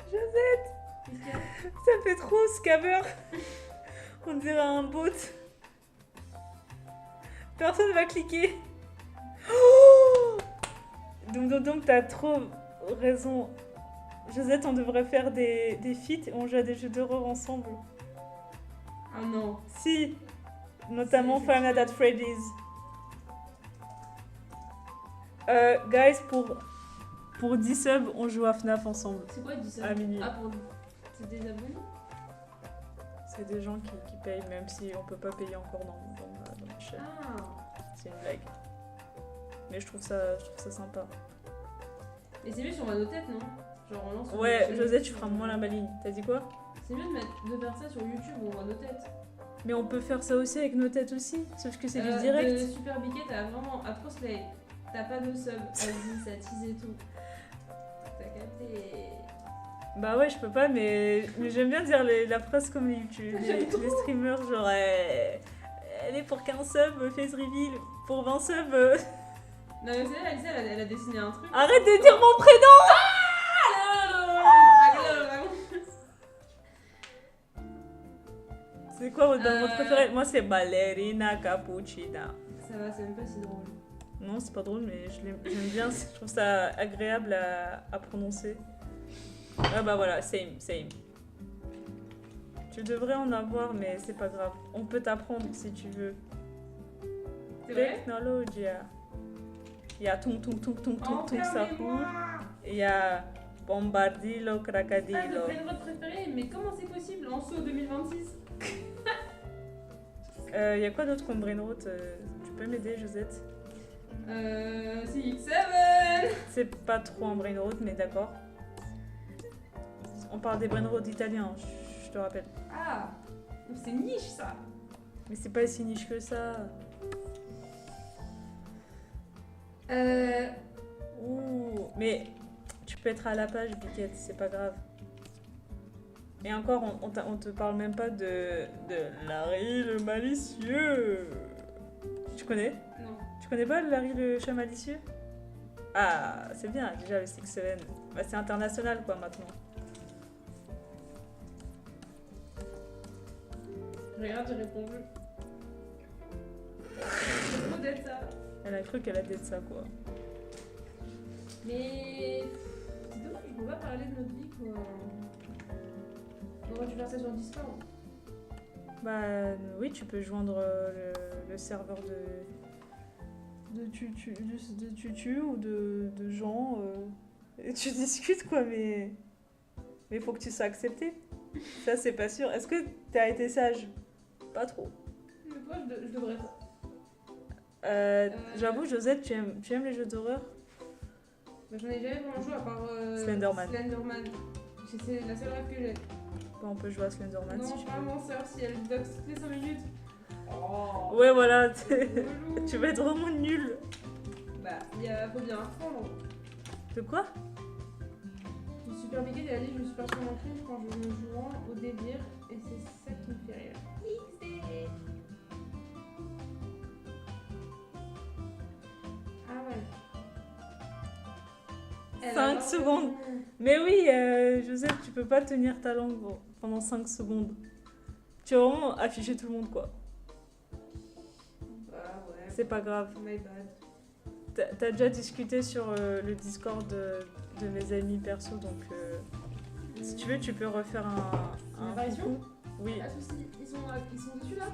Josette, Qu'est-ce qu'il y a? ça fait trop scammer. On dirait un bot. Personne va cliquer. Oh, donc t'as trop raison. Josette, on devrait faire des feats et on joue à des jeux d'horreur ensemble. Ah non. Si, notamment C'est Five Nights at Freddy's. Guys, pour 10 subs, on joue à FNAF ensemble. C'est quoi du ça? À minuit. Ah pour... C'est des abonnés? C'est des gens qui payent, même si on peut pas payer encore dans ma chaîne. Ah. C'est une blague. Mais je trouve ça sympa. Mais c'est mieux sur nos têtes, non? Genre on lance... Ouais, sur Josette, tu YouTube. feras moins la maligne. T'as dit quoi? C'est mieux de faire ça sur YouTube où on voit nos têtes. Mais on peut faire ça aussi avec nos têtes aussi, sauf que c'est du direct. Le Super Biquet, t'as vraiment à trop slay. T'as pas de sub, vas-y, ça tease et tout. T'as capté. Bah ouais, je peux pas, mais j'aime bien dire la phrase comme les streamers, genre elle est pour 15 subs, face reveal, pour 20 subs. Non mais c'est elle, elle a dessiné un truc. Arrête de dire mon prénom! C'est quoi votre préféré? Moi c'est Ballerina Cappuccina. Ça va, c'est même pas si drôle. Non, c'est pas drôle, mais j'aime bien, je trouve ça agréable à prononcer. Ah bah voilà, same. Tu devrais en avoir, mais c'est pas grave. On peut t'apprendre si tu veux. C'est vrai? Technologia. Il y a tung ça roule. Enfermez-moi. Il y a Bombardilo Ah, le Crocodilo. brainrot préféré, mais comment c'est possible en saut 2026? Il y a quoi d'autre comme brainrot? Tu peux m'aider, Josette? CX7. C'est pas trop un brainrot, mais d'accord. On parle des brainrots italiens, je te rappelle. Ah, c'est niche ça. Mais c'est pas si niche que ça. trop. Mais tu peux être à la page, Biquette, c'est pas grave. Et encore, on te parle même pas de Larry le malicieux. Tu connais? Non. Tu connais pas Larry le chat malicieux? Ah, c'est bien, déjà le Six Seven. Bah, c'est international quoi maintenant. Regarde, j'ai répondu. C'est trop d'être ça. Elle a cru qu'elle a dit de ça quoi. Mais c'est dommage, on peut pas parler de notre vie quoi. On aurait dû faire ça sur Discord. Bah oui, tu peux joindre le serveur de tutu ou de gens et tu discutes quoi, mais faut que tu sois accepté. Ça c'est pas sûr. Est-ce que t'as été sage? Pas trop. Mais quoi, je devrais pas. J'avoue, Josette, tu aimes les jeux d'horreur? Bah, j'en ai jamais vraiment joué à part Slenderman. Slenderman. C'est la seule rêve que j'ai. Bah, on peut jouer à Slenderman Non, si tu veux. vraiment, sœur, si elle doxe toutes les 5 minutes. Oh, Ouais, voilà, relou. tu vas être vraiment nul. Bah, faut bien apprendre. De quoi? Je suis super piquée, elle a dit je me suis perçue en crime quand je me jouant au délire et c'est ça qui me fait rire. XD. Ah ouais. 5 secondes. Mais oui, Joseph, tu peux pas tenir ta langue pendant 5 secondes. Tu vas vraiment afficher tout le monde, quoi. Bah ouais. C'est pas grave. My bad. T'as déjà discuté sur le Discord de mes amis perso, donc si tu veux, tu peux refaire Une apparition coucou. Oui. Pas de soucis, ils sont dessus là?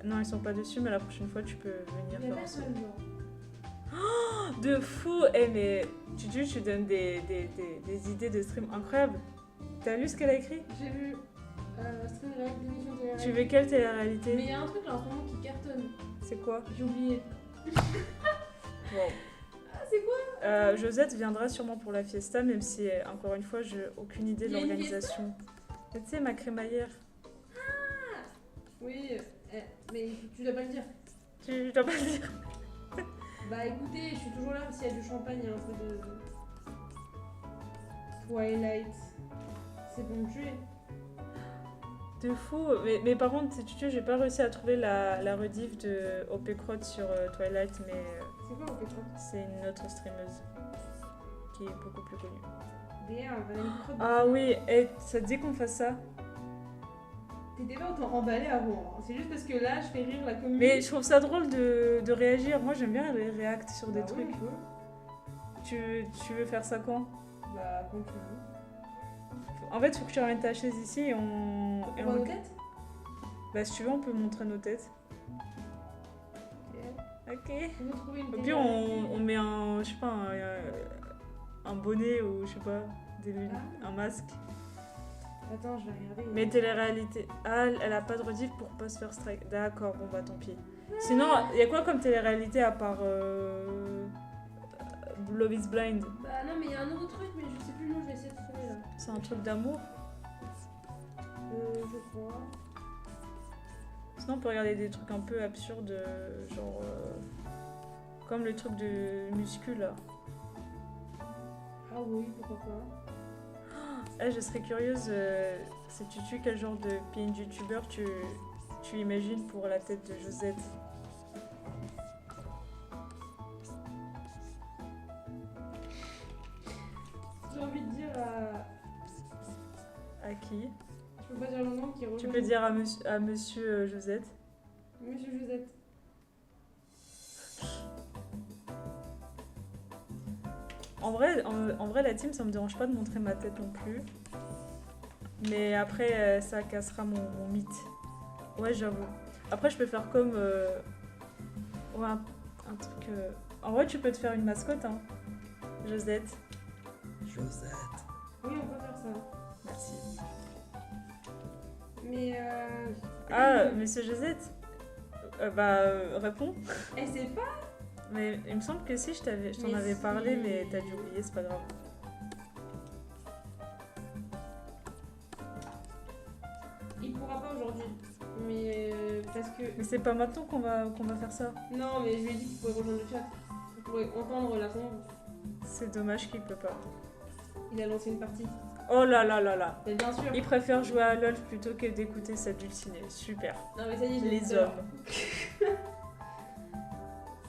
Non, ils sont pas dessus, mais la prochaine fois, tu peux venir Il y a faire un saut. personne, genre. De fou! Eh, mais tu donnes des idées de stream incroyables. T'as lu ce qu'elle a écrit? J'ai vu stream direct d'émission télé. Tu veux quelle télé-réalité? Mais il y a un truc là en ce moment qui cartonne. C'est quoi? J'ai oublié. Wow. Ah, c'est quoi? Josette viendra sûrement pour la fiesta, même si, encore une fois, j'ai aucune idée de Il y a une l'organisation. Tu sais, ma crémaillère. Oui, mais tu dois pas le dire. Tu dois pas le dire. Bah écoutez, je suis toujours là s'il y a du champagne, il y a un peu de. Twilight. C'est bon de tuer. De fou. Mais par contre, j'ai pas réussi à trouver la rediff de OP Crot sur Twilight, mais C'est quoi au pétrole? c'est une autre streameuse qui est beaucoup plus connue. D'ailleurs, on va aller crotte. Ah oui, ça te dit qu'on fasse ça? T'étais pas autant emballé avant. Hein. C'est juste parce que là, je fais rire la commune. Mais je trouve ça drôle de réagir. Moi, j'aime bien les réacts sur des Bah trucs. oui, on peut. Tu veux faire ça quand? Bah, quand tu veux. En fait, il faut que tu ramènes ta chaise ici et On voit nos têtes? Bah, si tu veux, on peut montrer nos têtes. Ok. Ok. On peut trouver une Au télé. pire, on met un, je sais pas, un bonnet ou je sais pas, un masque. Attends, je vais regarder. Mais télé-réalité. Ah, elle a pas de rediff pour pas se faire strike. D'accord, bon bah tant pis. Sinon, il y a quoi comme télé-réalité à part Love is Blind? Bah non, mais il y a un autre truc, mais je sais plus le nom, je vais essayer de trouver là. C'est un truc d'amour. Je crois. Sinon, on peut regarder des trucs un peu absurdes, genre. Comme le truc de muscu là. Ah oui, pourquoi pas. Ah, je serais curieuse, si tu tues quel genre de PN youtubeur tu imagines pour la tête de Josette? J'ai envie de dire À qui? Je peux pas dire le nom qui est Tu peux dire à monsieur Josette. Monsieur Josette. En vrai, la team, ça me dérange pas de montrer ma tête non plus. Mais après, ça cassera mon mythe. Ouais, j'avoue. Après, je peux faire comme... ouais, un truc... En vrai, tu peux te faire une mascotte, hein. Josette. Josette. Oui, on peut faire ça. Merci. Mais Ah, monsieur Josette? Réponds. elle sait pas. Mais il me semble que si, je t'en Mais avais si. parlé, mais t'as dû oublier, c'est pas grave. Il pourra pas aujourd'hui. Mais parce que. Mais c'est pas maintenant qu'on va faire ça. Non, mais je lui ai dit qu'il pourrait rejoindre le chat. Il pourrait entendre la sonde. C'est dommage qu'il peut pas. Il a lancé une partie. Oh là là là là. Mais bien sûr. Il préfère jouer à LoL plutôt que d'écouter sa dulcinée. Super. Non mais ça y est, j'ai Les dit ça. hommes.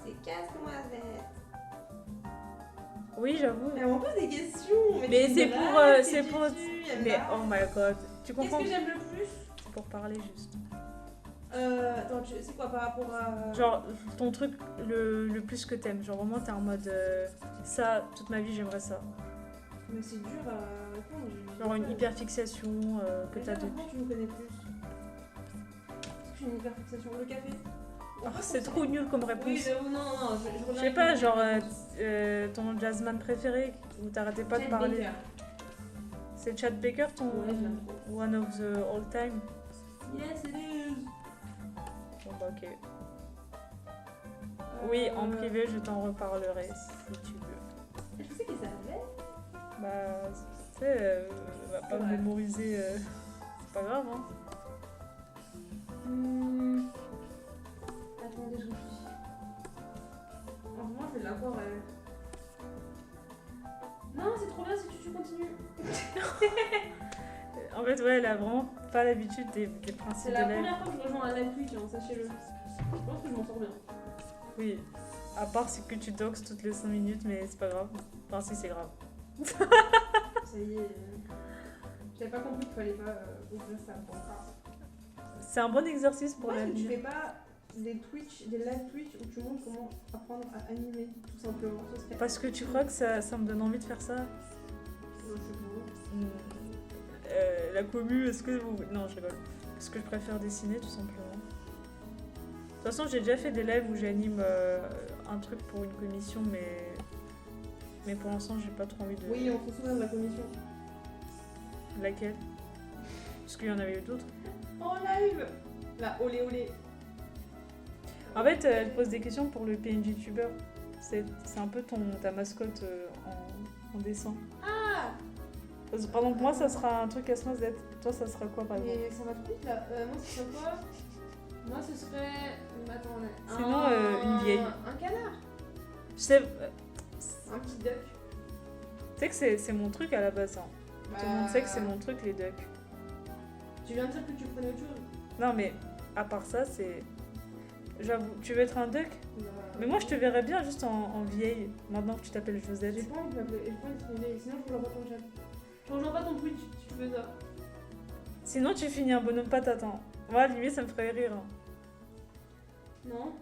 C'est casse-noisette. Oui, j'avoue. Elle m'en pose des questions. Mais tu c'est me pour, dragues, c'est tu pour- tues, elle Mais va. oh my god. Tu Qu'est-ce comprends? que j'aime le plus C'est pour parler juste. Attends, c'est quoi par rapport à... Genre, ton truc le plus que t'aimes. Genre, vraiment, t'es en mode. Ça, toute ma vie, j'aimerais ça. Mais c'est dur à répondre. Genre, une hyperfixation que Mais t'as toi, de. pourquoi tu me connais plus Est-ce que j'ai une hyperfixation? Le café? Oh, c'est trop nul comme réponse. Oui, j'avoue, non, je Je reviens sais avec pas, une genre réponse. ton jazzman préféré où t'arrêtais pas de Chad parler. Baker. C'est Chad Baker ton Ouais, je l'aime trop. one of the all time. Yes, it is. Bon bah ok. Oui, en privé je t'en reparlerai si tu veux. Je sais qu'il savait. Bah tu sais, va pas Ouais. mémoriser, c'est pas grave hein. Attendez, je réfléchis. En vrai, je vais l'avoir. Non, c'est trop bien si tu continues. En fait ouais, elle a vraiment pas l'habitude des principes C'est de la live. première fois que je rejoins un live Twitch, hein, sachez-le. Je pense que je m'en sors bien. Oui, à part c'est que tu doxes toutes les 5 minutes mais c'est pas grave. Enfin si c'est grave. Ça y est. J'avais pas compris qu'il fallait pas ouvrir ça pour ça. C'est un bon exercice pour Pourquoi est-ce que tu l'avenir. fais pas des live Twitch où tu montres comment apprendre à animer, tout simplement? Ce serait- Parce que tu crois que ça me donne envie de faire ça? Je sais pas. La commu, est-ce que vous... Non, je rigole. Parce que je préfère dessiner, tout simplement. De toute façon, j'ai déjà fait des lives où j'anime un truc pour une commission, mais pour l'instant, j'ai pas trop envie de... Oui, on se souvient de la commission. Laquelle? Parce qu'il y en avait eu d'autres. En live. La olé olé. En fait, elle pose des questions pour le PNJ YouTuber. C'est un peu ta mascotte en dessin. Ah. Pendant que moi, ça sera un truc à se d'être. Toi, ça sera quoi, par exemple? Mais ça va trop vite là. Moi, ce serait quoi? Moi, ce serait. Attends, Sinon, une vieille. Un canard. Je sais... Un petit duck. Tu sais que c'est mon truc à la base. Hein. Tout le monde sait que c'est mon truc, les ducks. Tu viens de dire que tu prenais autre chose. Non, mais à part ça, c'est... J'avoue, tu veux être un duck? Bah, Mais moi, je te verrais bien juste en vieille, maintenant que tu t'appelles Josette. J'ai pas envie de m'appeler. J'ai pas envie de te vieille. Sinon, je rejoins pas ton chat. Je rejoins pas ton Twitch si tu veux ça. Sinon, tu finis un bonhomme patate. Hein. Moi, limite, ça me ferait rire. Hein. Non?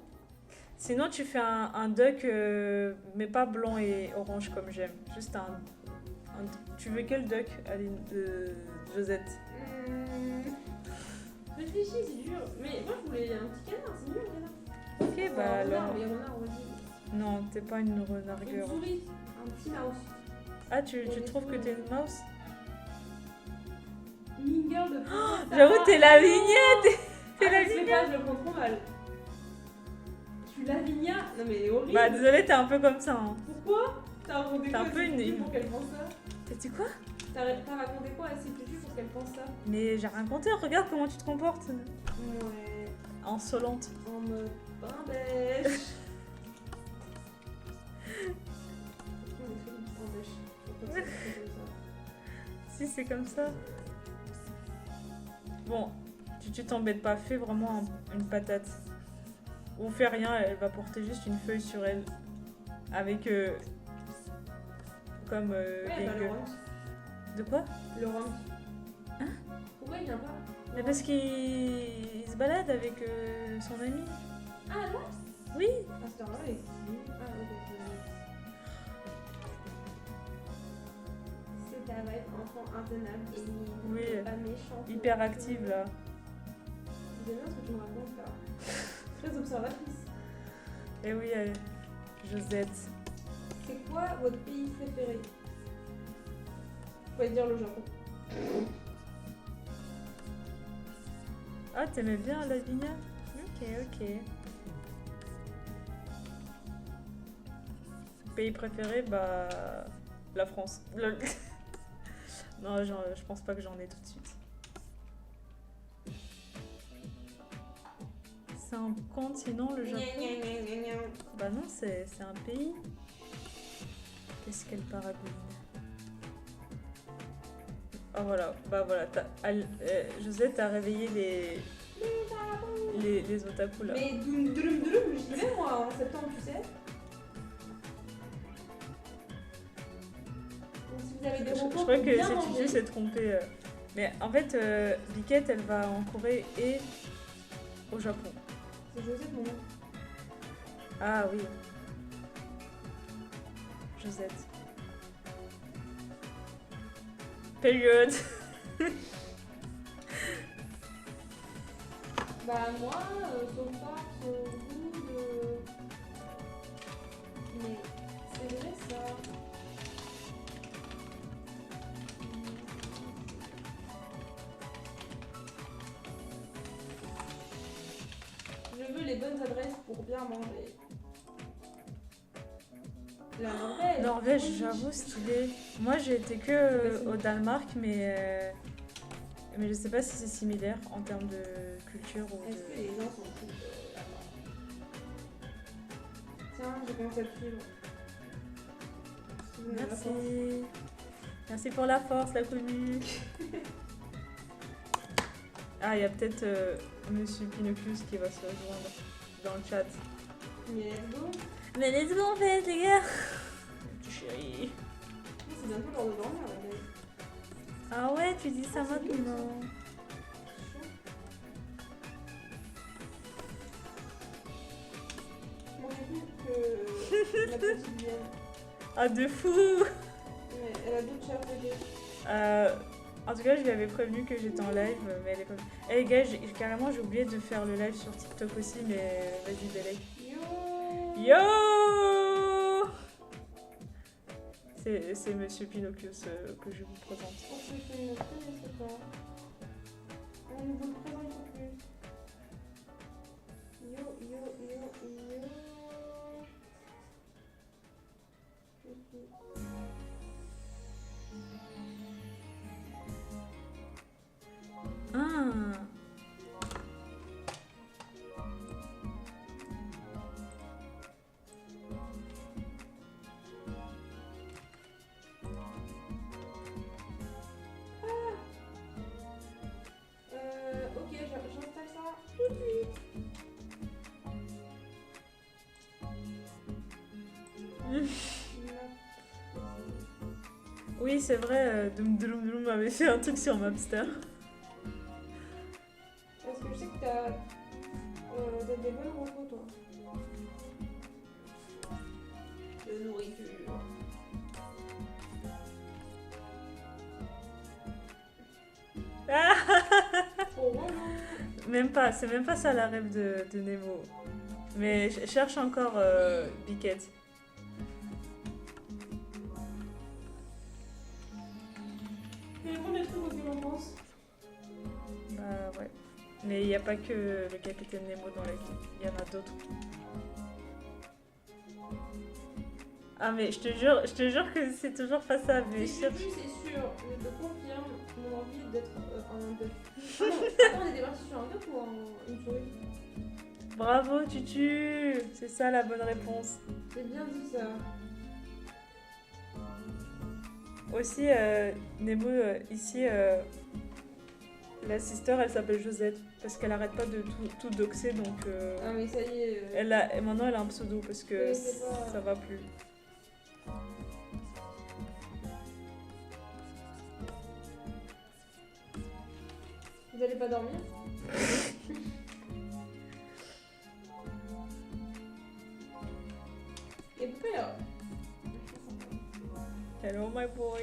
Sinon, tu fais un duck, mais pas blanc et orange comme j'aime. Juste Tu veux quel duck, Aline, Josette? Réfléchis, c'est dur. Mais moi, je voulais un petit canard. C'est mieux, un canard. Ok, bah Un renard, alors... mais renard, on va dire. Non, t'es pas une Une renargueur. souris. Un petit mouse. Ah, tu trouves que t'es une mouse? Mean girl de J'avoue, t'es la vignette. T'es la Je sais vignette. pas, je le prends trop mal. Je suis Lavinia. Non mais c'est horrible. Bah, désolée, t'es un peu comme ça. Hein. Pourquoi? T'as raconté T'es un quoi à peu cette une- fille pour qu'elle pense ça? T'as dit quoi? T'as raconté quoi à cette fille pour qu'elle pense ça? Mais j'ai rien compté, regarde comment tu te comportes. Ouais. Insolente. En mode pain bêche. Si c'est comme ça. Bon, tu t'embêtes pas, fais vraiment une patate. Ou fais rien, elle va porter juste une feuille sur elle. Avec comme Ouais, des bah, le gueules. rhum. De quoi? Le rhum. Hein? Pourquoi il vient pas? Mais parce qu'il se balade avec son ami. Ah non? Oui. À cette heure-là, il est ici. Ah ok. C'est ta vibe enfant intenable et Oui. pas méchant. Hyper active là. J'aime bien ce que tu me racontes là. Très observatrice. Et oui, Josette. C'est quoi votre pays préféré? Vous pouvez dire le Japon. Ah, t'aimais bien Lavinia? Ok. Pays préféré, bah... la France. Lol. Non, je pense pas que j'en ai tout de suite. C'est un continent, le Japon? Bah non, c'est un pays. Qu'est-ce qu'elle parabole? Ah voilà, bah voilà, Josette t'as réveillé les otaku là. Mais Doom Drum Drum, j'y vais moi en septembre, tu sais. Donc, si vous avez des Je recours crois pour que bien cette manger, fille s'est trompée. Mais en fait, Biquette, elle va en Corée et au Japon. c'est Josette mon nom. Ah oui. Josette. Période. Bah moi, son part, son goût de... Mais c'est vrai ça. Je veux les bonnes adresses pour bien manger. La Norvège. Norvège, Oui. j'avoue, stylé. Moi, j'ai été que au Danemark, mais je sais pas si c'est similaire en termes de culture ou Est-ce que de... les gens sont cool là-bas? Tiens, j'ai commencé à te suivre. Si vous n'avez pas faim. Merci. Merci pour la force, la commu. Ah, il y a peut-être Monsieur Pinocchus qui va se rejoindre dans le chat. Mais let's go. Mais let's go en fait, les gars. Petit chéri. C'est bientôt l'heure de dormir là, guys. Ah ouais, tu dis ça Ah, c'est bien, maintenant. Moi j'ai plus que la petite Vienne. Ah, de fou. Mais elle a d'autres chers bébés. En tout cas, je lui avais prévenu que j'étais en live, mais elle est pas... Eh les gars, carrément, j'ai oublié de faire le live sur TikTok aussi, mais vas-y, délai. Yo. Yo. C'est Monsieur Pinocchus que je vous présente. On se fait une connaissance pas. On ne vous le présente plus. Yo, yo, yo, yo. Je suis... Ah. Ok, j'installe ça tout de suite. Oui, c'est vrai, Doom Doom Doom avait fait un truc sur Mapster. Parce que je sais que t'as des bonnes recos, toi. De nourriture. Trop relou. Même pas, c'est même pas ça la rêve de Nemo. Mais je cherche encore Biquette. C'est le premier truc auquel on pense. Bah ouais. Mais il n'y a pas que le capitaine Nemo dans la vie, il y en a d'autres. Ah mais je te jure que c'est toujours pas ça, mais je Si cherche... plus c'est sûr, je te confirme mon envie d'être en un duck. Ah non, attends, on était parti sur un duck ou en une souris? Bravo Tutu. C'est ça la bonne réponse. J'ai bien dit ça. Aussi, Nemo, ici, la sister, elle s'appelle Josette. Parce qu'elle arrête pas de tout doxer, donc... Ah mais ça y est. et maintenant, elle a un pseudo, parce que Oui, c'est pas- ça va plus. Vous allez pas dormir? Et pourquoi là? Hello my boy.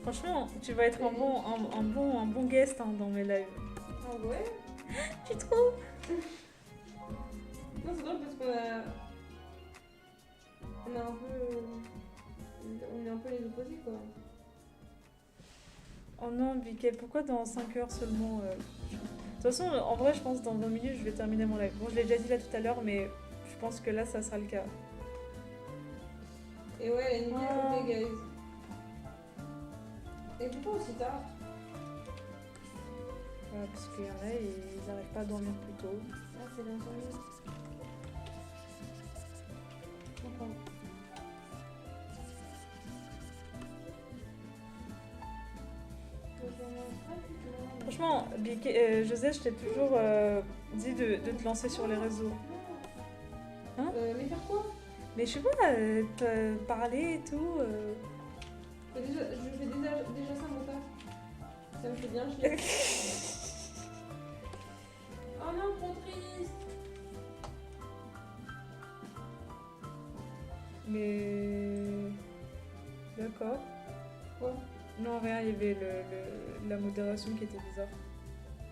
Franchement, tu vas être un bon guest hein, dans mes lives. Ah ouais? Tu trouves? Non, c'est drôle parce qu'on a. On a un peu. On est un peu les opposés quoi. Oh non, Biquet, pourquoi dans 5 heures seulement De toute façon, en vrai, je pense que dans 20 minutes, je vais terminer mon live. Bon, je l'ai déjà dit là tout à l'heure, mais je pense que là, ça sera le cas. Et ouais, la nuit Ah. à côté, guys. Et pourquoi aussi tard? Parce qu'il y en a, ils n'arrivent pas à dormir plus tôt. Ah, c'est l'insomnie. Franchement, José, je t'ai toujours dit de te lancer sur les réseaux. Hein Mais faire quoi? Mais je sais pas, parler et tout. Je fais déjà ça mon taf. Ça me fait bien chier. Oh non, trop triste. Mais. D'accord. Quoi? Non, rien, il y avait la modération qui était bizarre.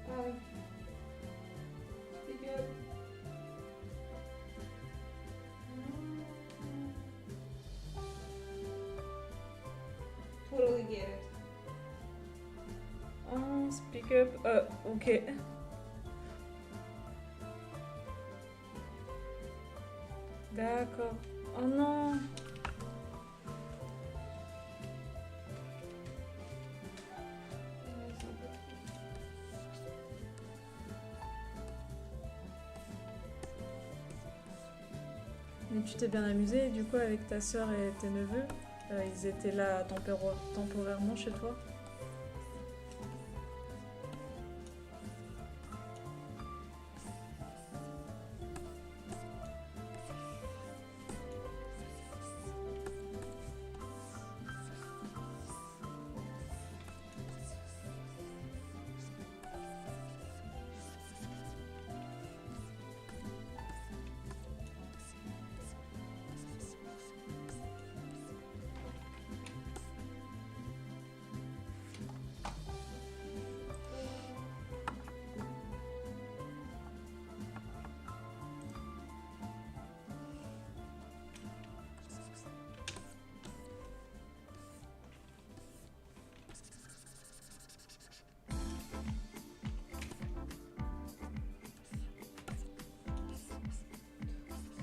Ah oui. C'est que... Totally get it. Oh, speak up. Ok. D'accord. Oh non. Mais tu t'es bien amusé du coup avec ta soeur et tes neveux? Ils étaient là temporairement chez toi?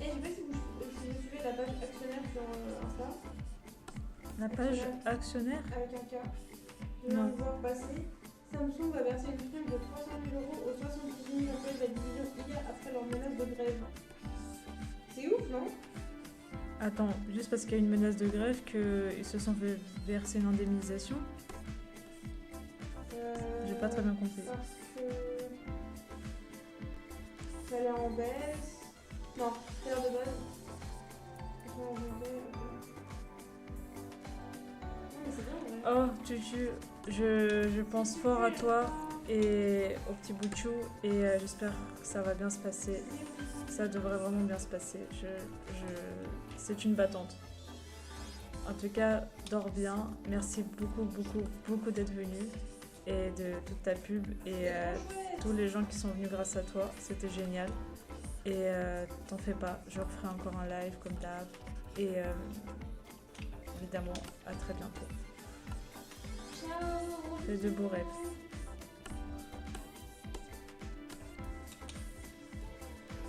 Et je sais pas si vous suivez la page actionnaire sur Insta. La page actionnaire? Avec un K. Je viens de voir passer. Samsung va verser une prime de 300 000 € aux 78 000 employés de la division IA après leur menace de grève. C'est ouf, non? Attends, juste parce qu'il y a une menace de grève qu'ils se sont fait verser une indemnisation? J'ai pas très bien compris. Parce que... ça a l'air en baisse. Non, salaire de base. Non, mais c'est bien, ouais. Oh, Tutu, je pense fort à toi et au petit Bouchou et j'espère que ça va bien se passer. Ça devrait vraiment bien se passer. C'est une battante. En tout cas, dors bien. Merci beaucoup d'être venu et de toute ta pub et tous les gens qui sont venus grâce à toi. C'était génial. Et t'en fais pas, je referai encore un live comme d'hab. Et évidemment, à très bientôt. Ciao. Fais de beaux rêves.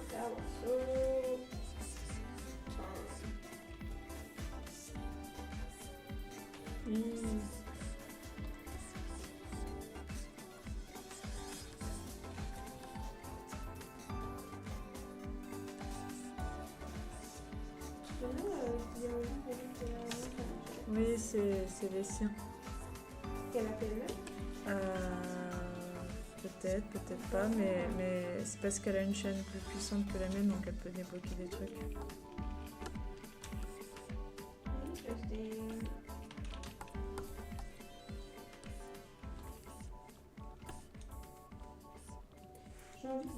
Ciao. Oui, c'est les siens. Qu'elle appelle là? Peut-être pas, mais c'est parce qu'elle a une chaîne plus puissante que la mienne, donc elle peut débloquer des trucs. J'ai envie de...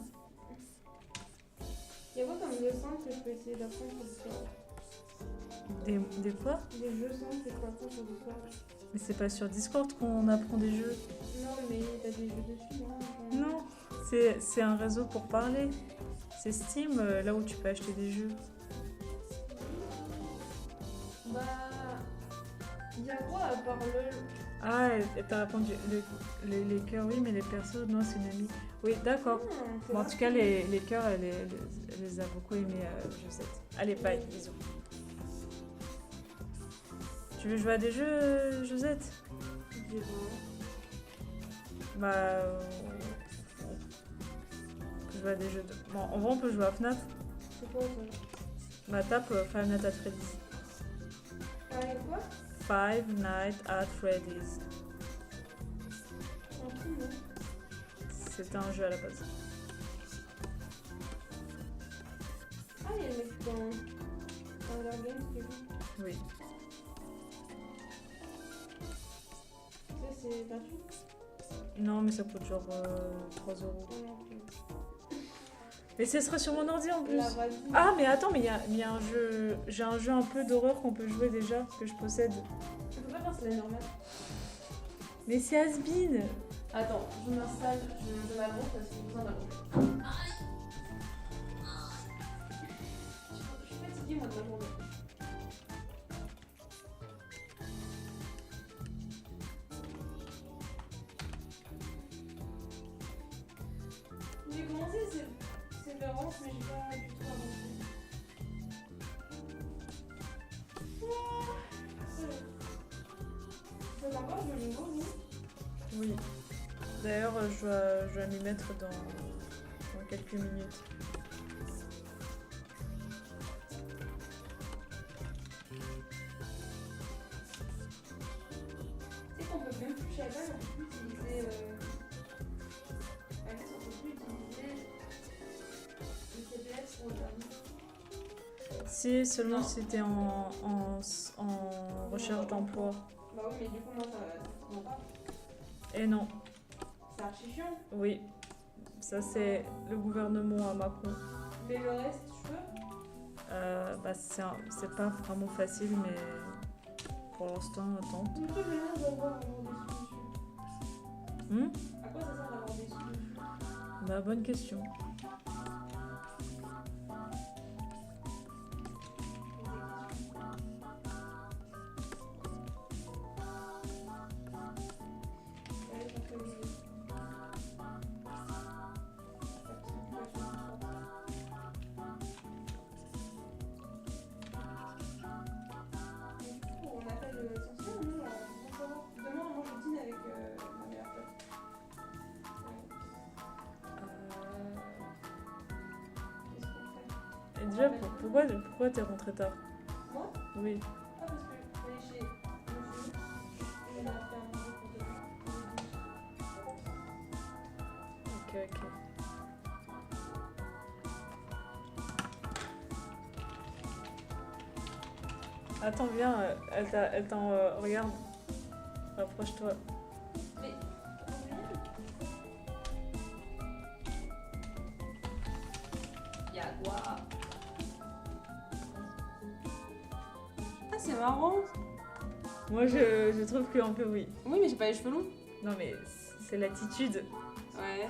Il y a quoi comme jeu simple que je peux essayer d'apprendre sur Discord? Des quoi? Des jeux simples que je peux apprendre sur Discord. Mais c'est pas sur Discord qu'on apprend des jeux. Non, mais t'as des jeux dessus, non? Non, c'est un réseau pour parler. C'est Steam, là où tu peux acheter des jeux. Bah... Il y a quoi à part LOL? Ah, t'as répondu. Les cœurs, oui, mais les persos, non, c'est une amie. Oui, d'accord. Bon, en tout cas, les cœurs, elle les a beaucoup aimés, Josette. Allez, bye, bisous. Tu veux jouer à des jeux, Josette? Bah... on peut jouer à des jeux de... Bon, en vrai, on peut jouer à FNAF. C'est quoi ça? Bah, tape Five Nights at Freddy's. Quoi? Five Nights at Freddy's. Un truc, non? C'était un jeu à la base. Ah, il y a le mec dans leur game qui joue. Oui. Ça, c'est gratuit. Non, mais ça coûte genre 3 €. Ah non, ok. Mais ce serait sur mon ordi en plus. La vas-y. Ah, mais attends, mais il y a un jeu. J'ai un jeu un peu d'horreur qu'on peut jouer déjà, que je possède. Tu peux pas faire c'est normal. Mais c'est has-been. Attends, je m'installe, je m'allonge parce que j'ai besoin d'allonger. Je suis fatiguée moi de ma journée. J'ai commencé Sévérance mais j'ai pas du tout avancé. Ça va encore le niveau, vous? Oui. D'ailleurs, je dois m'y mettre dans quelques minutes. Tu sais qu'on peut même plus Shadowrun, on peut plus utiliser. Alex, on peut plus utiliser le CPS pour le permis. Si, seulement Non. si t'es en recherche d'emploi. Bah oui, mais du coup, moi, ça ne pas. Et non, C'est archi chiant. oui. Ça, c'est le gouvernement à Macron. Mais le reste, je peux. Bah, c'est pas vraiment facile, mais pour l'instant, tente. Mais toi, j'ai l'air d'avoir des solutions. Hmm. À quoi ça sert d'avoir des solutions? Bah, bonne question. Allez, chercher le jeu. Et du coup, on appelle l'essentiel, nous, pour savoir. Demain, moi, je dîne avec ma meilleure pote. Qu'est-ce qu'on fait? Et déjà, pourquoi t'es rentré tard? Moi? Oui. Ah, parce que je suis allée chez monsieur et elle a fait un bisou pour demain. Ok. Attends, viens, elle t'en regarde. Rapproche-toi. Mais, y'a quoi? Ah, c'est marrant. Moi, je trouve qu'un peu oui. Oui, mais j'ai pas les cheveux longs. Non, mais c'est l'attitude. Ouais.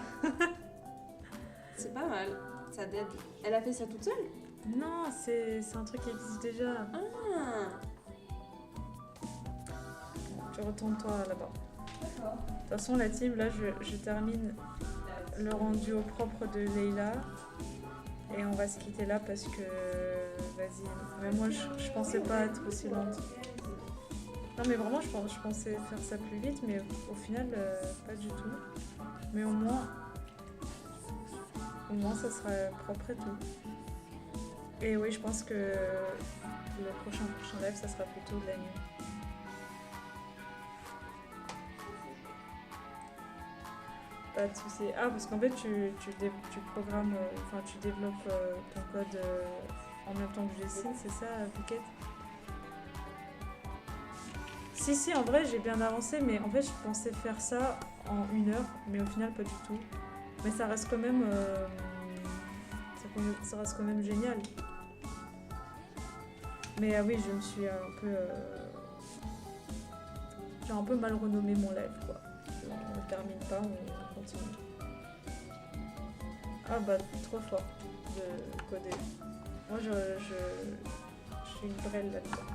C'est pas mal. Ça t'aide. Elle a fait ça toute seule? Non, c'est un truc qui existe déjà. Ah, Tu retournes-toi là-bas. d'accord. De toute façon, la team, là, je termine le rendu au propre de Leïla. Et on va se quitter là parce que... Vas-y. Mais moi, je pensais pas être aussi lente. Non, mais vraiment, je pensais faire ça plus vite, mais au final, pas du tout. Mais au moins, ça sera propre et tout. Et oui, je pense que le prochain live, ça sera plutôt de la nuit. Pas de soucis. Ah, parce qu'en fait, tu programmes, enfin, tu développes ton code en même temps que je dessine, c'est ça, Bouquet? Si, en vrai, j'ai bien avancé, mais en fait, je pensais faire ça en 1 heure, mais au final, pas du tout. Mais ça reste quand même, ça reste quand même génial. Mais oui, je me suis un peu, j'ai un peu mal renommé mon live, quoi. On ne termine pas, on continue. Ah bah, trop fort de coder. Moi, je suis une brêle là-dedans.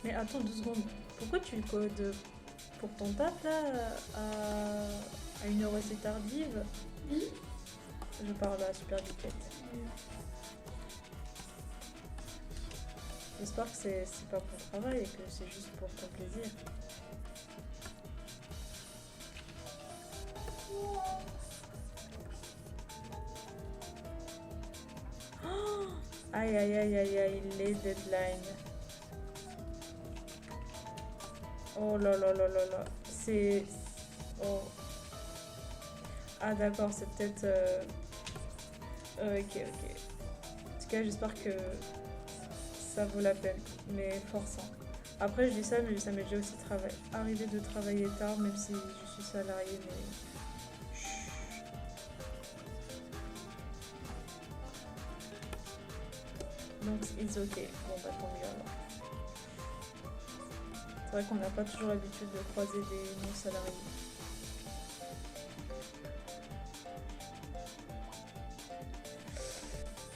Mais attends 2 secondes. Pourquoi tu le codes pour ton taf là à une heure assez tardive? Je parle à Super Biquette. J'espère que c'est pas pour le travail et que c'est juste pour ton plaisir. Oh, aïe aïe aïe aïe aïe, les deadlines. Oh là là là là là. C'est... Oh. Ah d'accord, c'est peut-être... Ok, ok. En tout cas, j'espère que ça vaut la peine, mais forçant. Après, je dis ça, mais ça m'est déjà aussi arrivé de travailler tard, même si je suis salariée, mais... Chut. Donc, it's ok. Bon, bah tant mieux alors. C'est vrai qu'on n'a pas toujours l'habitude de croiser des non-salariés.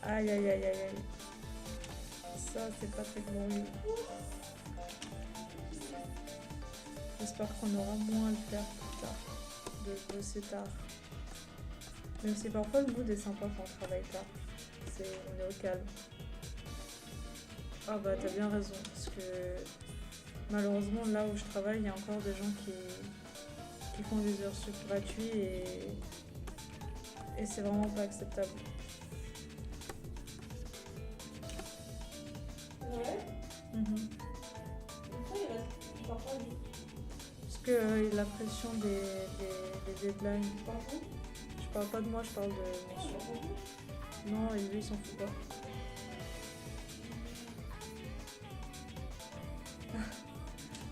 Aïe aïe aïe aïe aïe. Ça, c'est pas très glorieux. J'espère qu'on aura moins à le faire plus tard. De bosser tard. Même si parfois le mood est sympa quand on travaille tard. On est au calme. Ah bah t'as bien raison. Parce que malheureusement là où je travaille, il y a encore des gens qui font des heures sup gratuits et c'est vraiment pas acceptable. Ouais. Pourquoi il reste? Je parle pas du Parce que la pression des deadlines. Je parle pas de moi, je parle de mon sur. Non, et lui il s'en fout pas.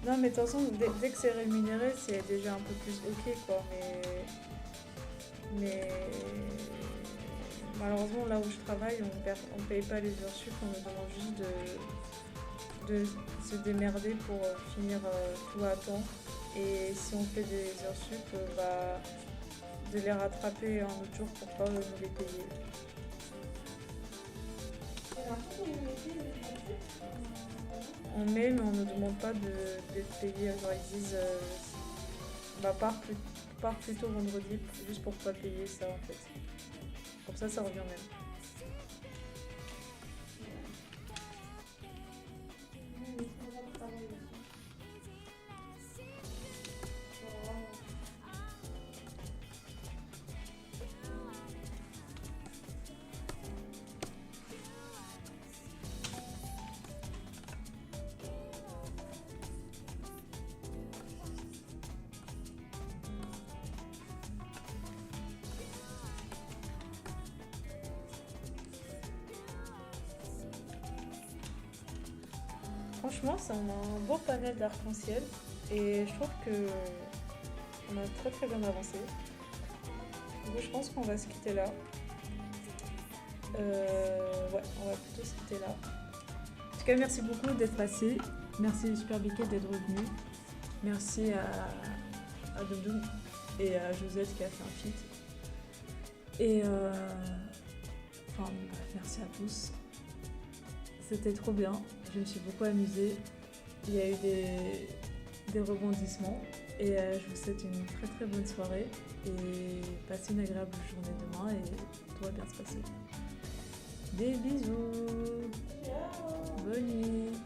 Non mais de toute façon, dès que c'est rémunéré, c'est déjà un peu plus ok quoi, mais malheureusement là où je travaille, on paye pas les heures sup, on nous demande juste de se démerder pour finir tout à temps. Et si on fait des heures sup, de les rattraper un autre jour pour pas nous les payer. On met, mais on ne demande pas d'être payé. Genre ils disent pars plutôt vendredi juste pour pas payer ça en fait. Pour ça revient même. Franchement, c'est un beau panel d'arc-en-ciel et je trouve que on a très très bien avancé. Du coup, je pense qu'on va se quitter là. Ouais, on va plutôt se quitter là. En tout cas, merci beaucoup d'être passé. Merci Super Biquette d'être revenu. Merci à Doudou et à Josette qui a fait un feat. Et enfin, bref, merci à tous. C'était trop bien. Je me suis beaucoup amusée. Il y a eu des rebondissements. Et je vous souhaite une très très bonne soirée. Et passez une agréable journée demain et tout va bien se passer. Des bisous. Ciao. Bonne nuit.